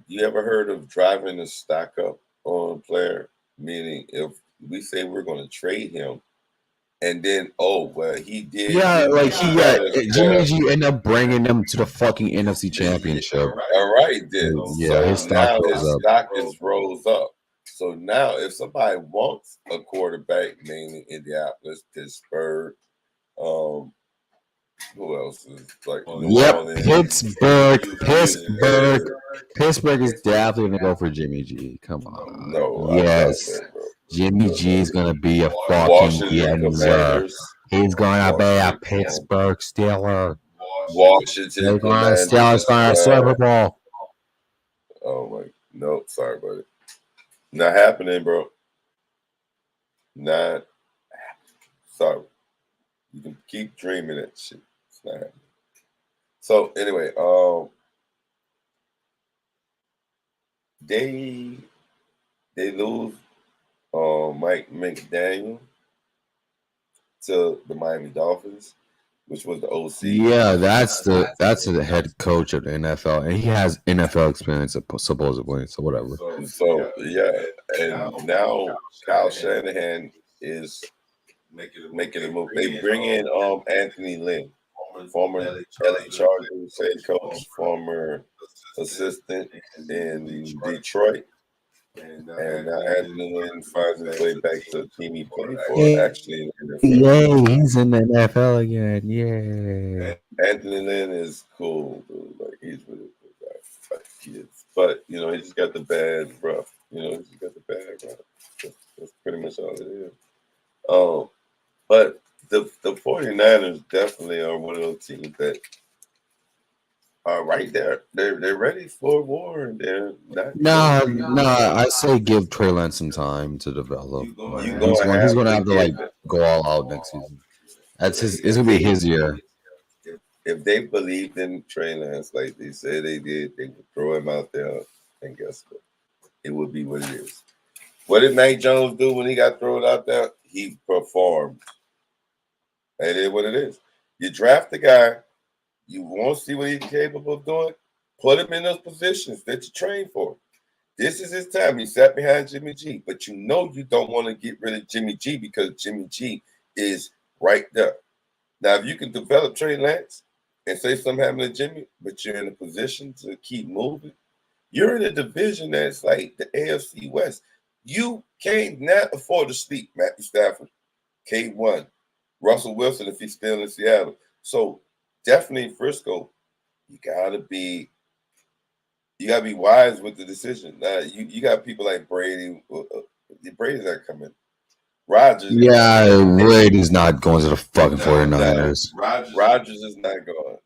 You ever heard of driving the stock up on a player? Meaning, if we say we're going to trade him. And then, he did. Yeah, Jimmy G ended up bringing them to the fucking NFC Championship. All right, then. Yeah, so his stock rose up. So now, if somebody wants a quarterback, mainly Indianapolis, Pittsburgh, who else is like? New Orleans, Pittsburgh is definitely gonna go for Jimmy G. Come on. No, yes. Jimmy G is gonna be a fucking winner. He's gonna be a Pittsburgh Steeler. Washington. They're gonna Steelers gonna a Super Bowl. Oh my, no, sorry, buddy. Not happening, bro. Not. Sorry. You can keep dreaming that shit. It's not happening. So anyway, they lose Mike McDaniel to the Miami Dolphins, which was the OC. Yeah, that's the head coach of the NFL, and he has NFL experience supposedly. So whatever. So yeah, and now Kyle Shanahan is making a move. They bring in Anthony Lynn, former LA Chargers head coach, former assistant in Detroit. And now Anthony Lynn finds his way back to a team he played for, actually in the NFL. Yay, he's in the NFL again. Yay. Anthony Lynn is cool, dude. Like, he's really cool guy. Like, he is. But, you know, he just got the bad rough. You know, he just got the bad rough. That's pretty much all it is. But the 49ers definitely are one of those teams that are right there. They're ready for war. They're not. No, I say give Trey Lance some time to develop. He's going to have to like go all out next season. That's his. It's going to be his year. If they believed in Trey Lance like they said they did, they would throw him out there, and guess what? It would be what it is. What did Mac Jones do when he got thrown out there? He performed. That is what it is. You draft the guy, you want to see what he's capable of doing, put him in those positions that you train for. This is his time. He sat behind Jimmy G, but you know you don't want to get rid of Jimmy G because Jimmy G is right there. Now, if you can develop Trey Lance and say something happened to Jimmy, but you're in a position to keep moving, you're in a division that's like the AFC West. You can't not afford to sleep Matthew Stafford, K1, Russell Wilson if he's still in Seattle. So definitely Frisco, you gotta be wise with the decision. You got people like Brady. Brady's not coming. Rodgers. Yeah, Brady's not going to the fucking 49ers. Rodgers is not going.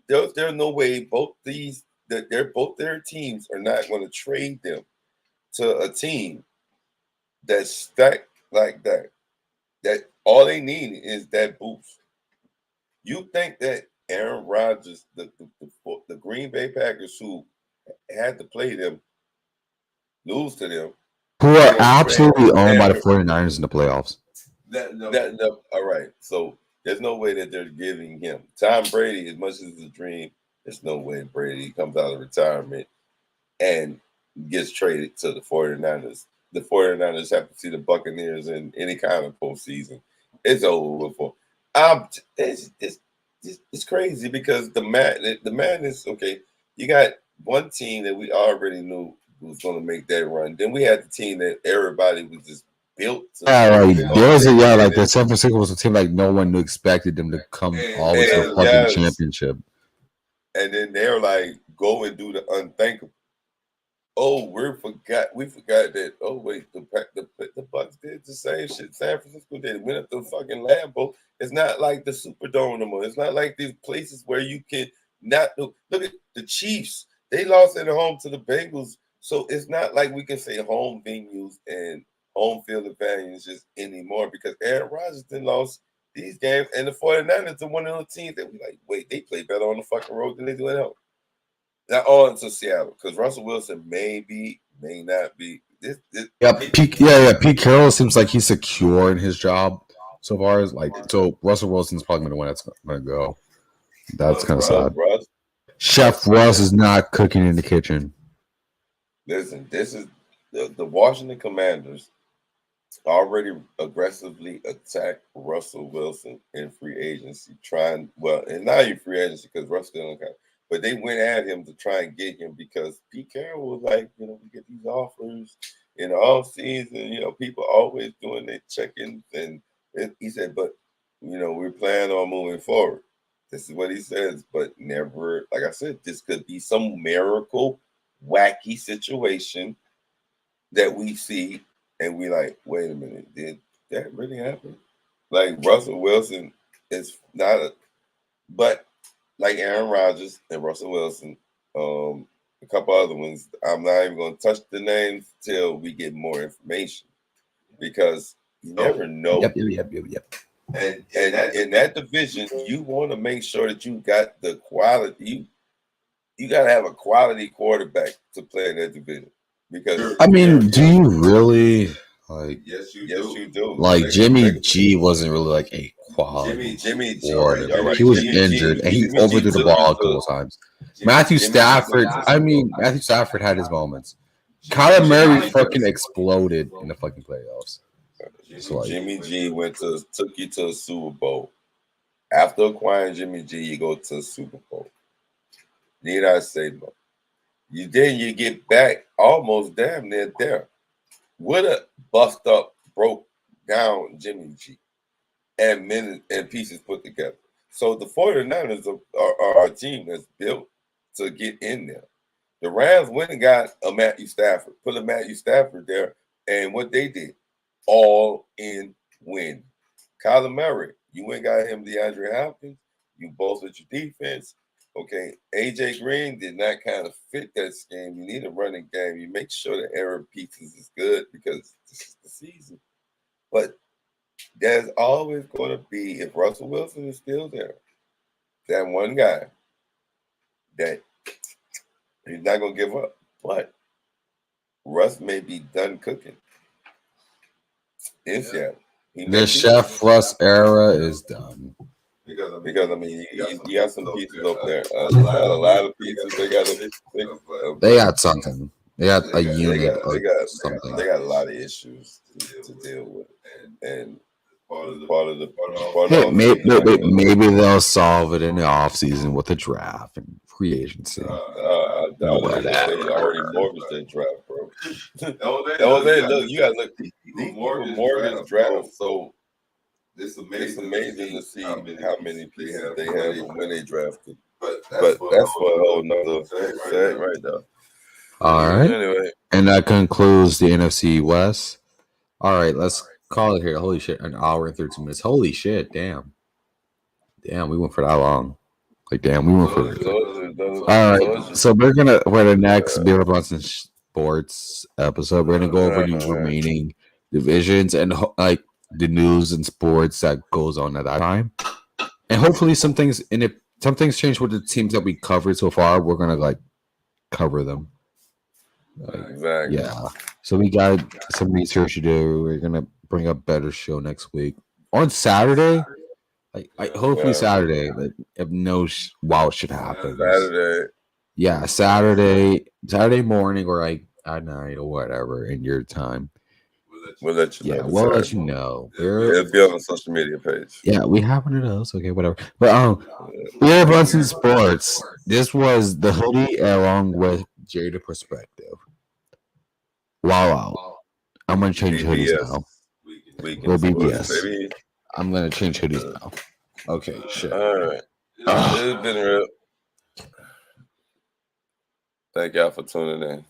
There's no way both their teams are not going to trade them to a team that's stacked like that. That all they need is that boost. You think that Aaron Rodgers, the Green Bay Packers, who had to play them, lose to them, who are absolutely owned by the 49ers in the playoffs. All right. So there's no way that they're giving him Tom Brady, as much as it's a dream. There's no way Brady comes out of retirement and gets traded to the 49ers. The 49ers have to see the Buccaneers in any kind of postseason. It's over for. It's crazy because the madness. Okay, you got one team that we already knew was going to make that run. Then we had the team that everybody was just built. Like the San Francisco was a team like no one expected them to come always to a fucking championship. And then they're like, go and do the unthinkable. Oh, we forgot that. Oh wait, the Bucs did the same shit San Francisco did. Went up to fucking Lambeau. It's not like the Superdome no more. It's not like these places where you can not do. Look at the Chiefs. They lost at home to the Bengals. So it's not like we can say home venues and home field advantages anymore because Aaron Rodgers then lost these games. And the 49ers are one of those teams that we like, wait, they play better on the fucking road than they do at home. Now on to Seattle because Russell Wilson may not be. Pete Carroll seems like he's secure in his job so far. As like, so Russell Wilson's probably going to win. That's going to go. That's kind of sad. Chef Russ is not cooking in the kitchen. Listen, this is the Washington Commanders already aggressively attacked Russell Wilson in free agency, and now you're free agency because Russell don't count. But they went at him to try and get him because Pete Carroll was like, we get these offers in the off season. People always doing their check-ins, and he said, but we're planning on moving forward. This is what he says, but never, like I said, this could be some miracle, wacky situation that we see, and we like, wait a minute, did that really happen? Like Russell Wilson is not but like Aaron Rodgers and Russell Wilson, a couple other ones. I'm not even going to touch the names till we get more information because you never know. Yep. And in that division, you want to make sure that you got the quality. You got to have a quality quarterback to play in that division because do you really Like, yes, you do. like Jimmy G wasn't really like a quality Jimmy G, forward. you're right. He was Jimmy G, injured and he Jimmy G overthrew the took ball you a couple to- times. Jimmy Matthew G took Stafford. you to- I mean, Matthew Stafford had his moments. Kyler Murray fucking exploded in the fucking playoffs. So like, Jimmy G took you to a Super Bowl. After acquiring Jimmy G, you go to a Super Bowl. Need I say more? You get back almost damn near there. With a bust up, broke down Jimmy G and pieces put together. So the 49ers are a team that's built to get in there. The Rams went and got a Matthew Stafford, put a Matthew Stafford there, and what they did, all in win. Kyler Murray, you went and got him DeAndre Hopkins, you bolstered your defense. Okay, AJ Green did not kind of fit that scheme. You need a running game. You make sure that Aaron Pieces is good because this is the season. But there's always going to be, if Russell Wilson is still there, that one guy that he's not going to give up. But Russ may be done cooking in Seattle. the Chef Russ era is done. Because I mean, you got some pieces up there. A lot of pieces. They got something. They got a unit They or something. got a lot of issues to deal with, and part of Hey, maybe they'll solve it in the offseason with a draft and free agency. They already mortgaged their draft, bro. Look, you got to look. These mortgage drafts, so it's amazing to see how many pieces they have and when they drafted. But that's for a whole nother set right now. All right. Anyway, and that concludes the NFC West. All right, let's call it here. Holy shit, an hour and 13 minutes. Holy shit, damn. Damn, we went for that long. Like, damn, we went for All right, so we're the next Beer Bronson Sports episode. We're gonna go over the remaining divisions and like the news and sports that goes on at that time, and hopefully some things change with the teams that we covered so far. We're gonna like cover them. Exactly. Yeah. So we got some research to do. We're gonna bring a better show next week on Saturday. Hopefully Saturday. Like, if no wild shit happens. Saturday. Yeah, Saturday morning or like at night or whatever in your time. We'll let you know. Yeah, we'll let you know. It'll be on the social media page. Yeah, we have one of those. Okay, whatever. But Beer Brunson Sports. This was the Hoodie along with Jada Perspective. Wow. I'm gonna change hoodies now. We'll BBS. I'm gonna change hoodies now. Okay, shit. All right. It's been real. Thank y'all for tuning in.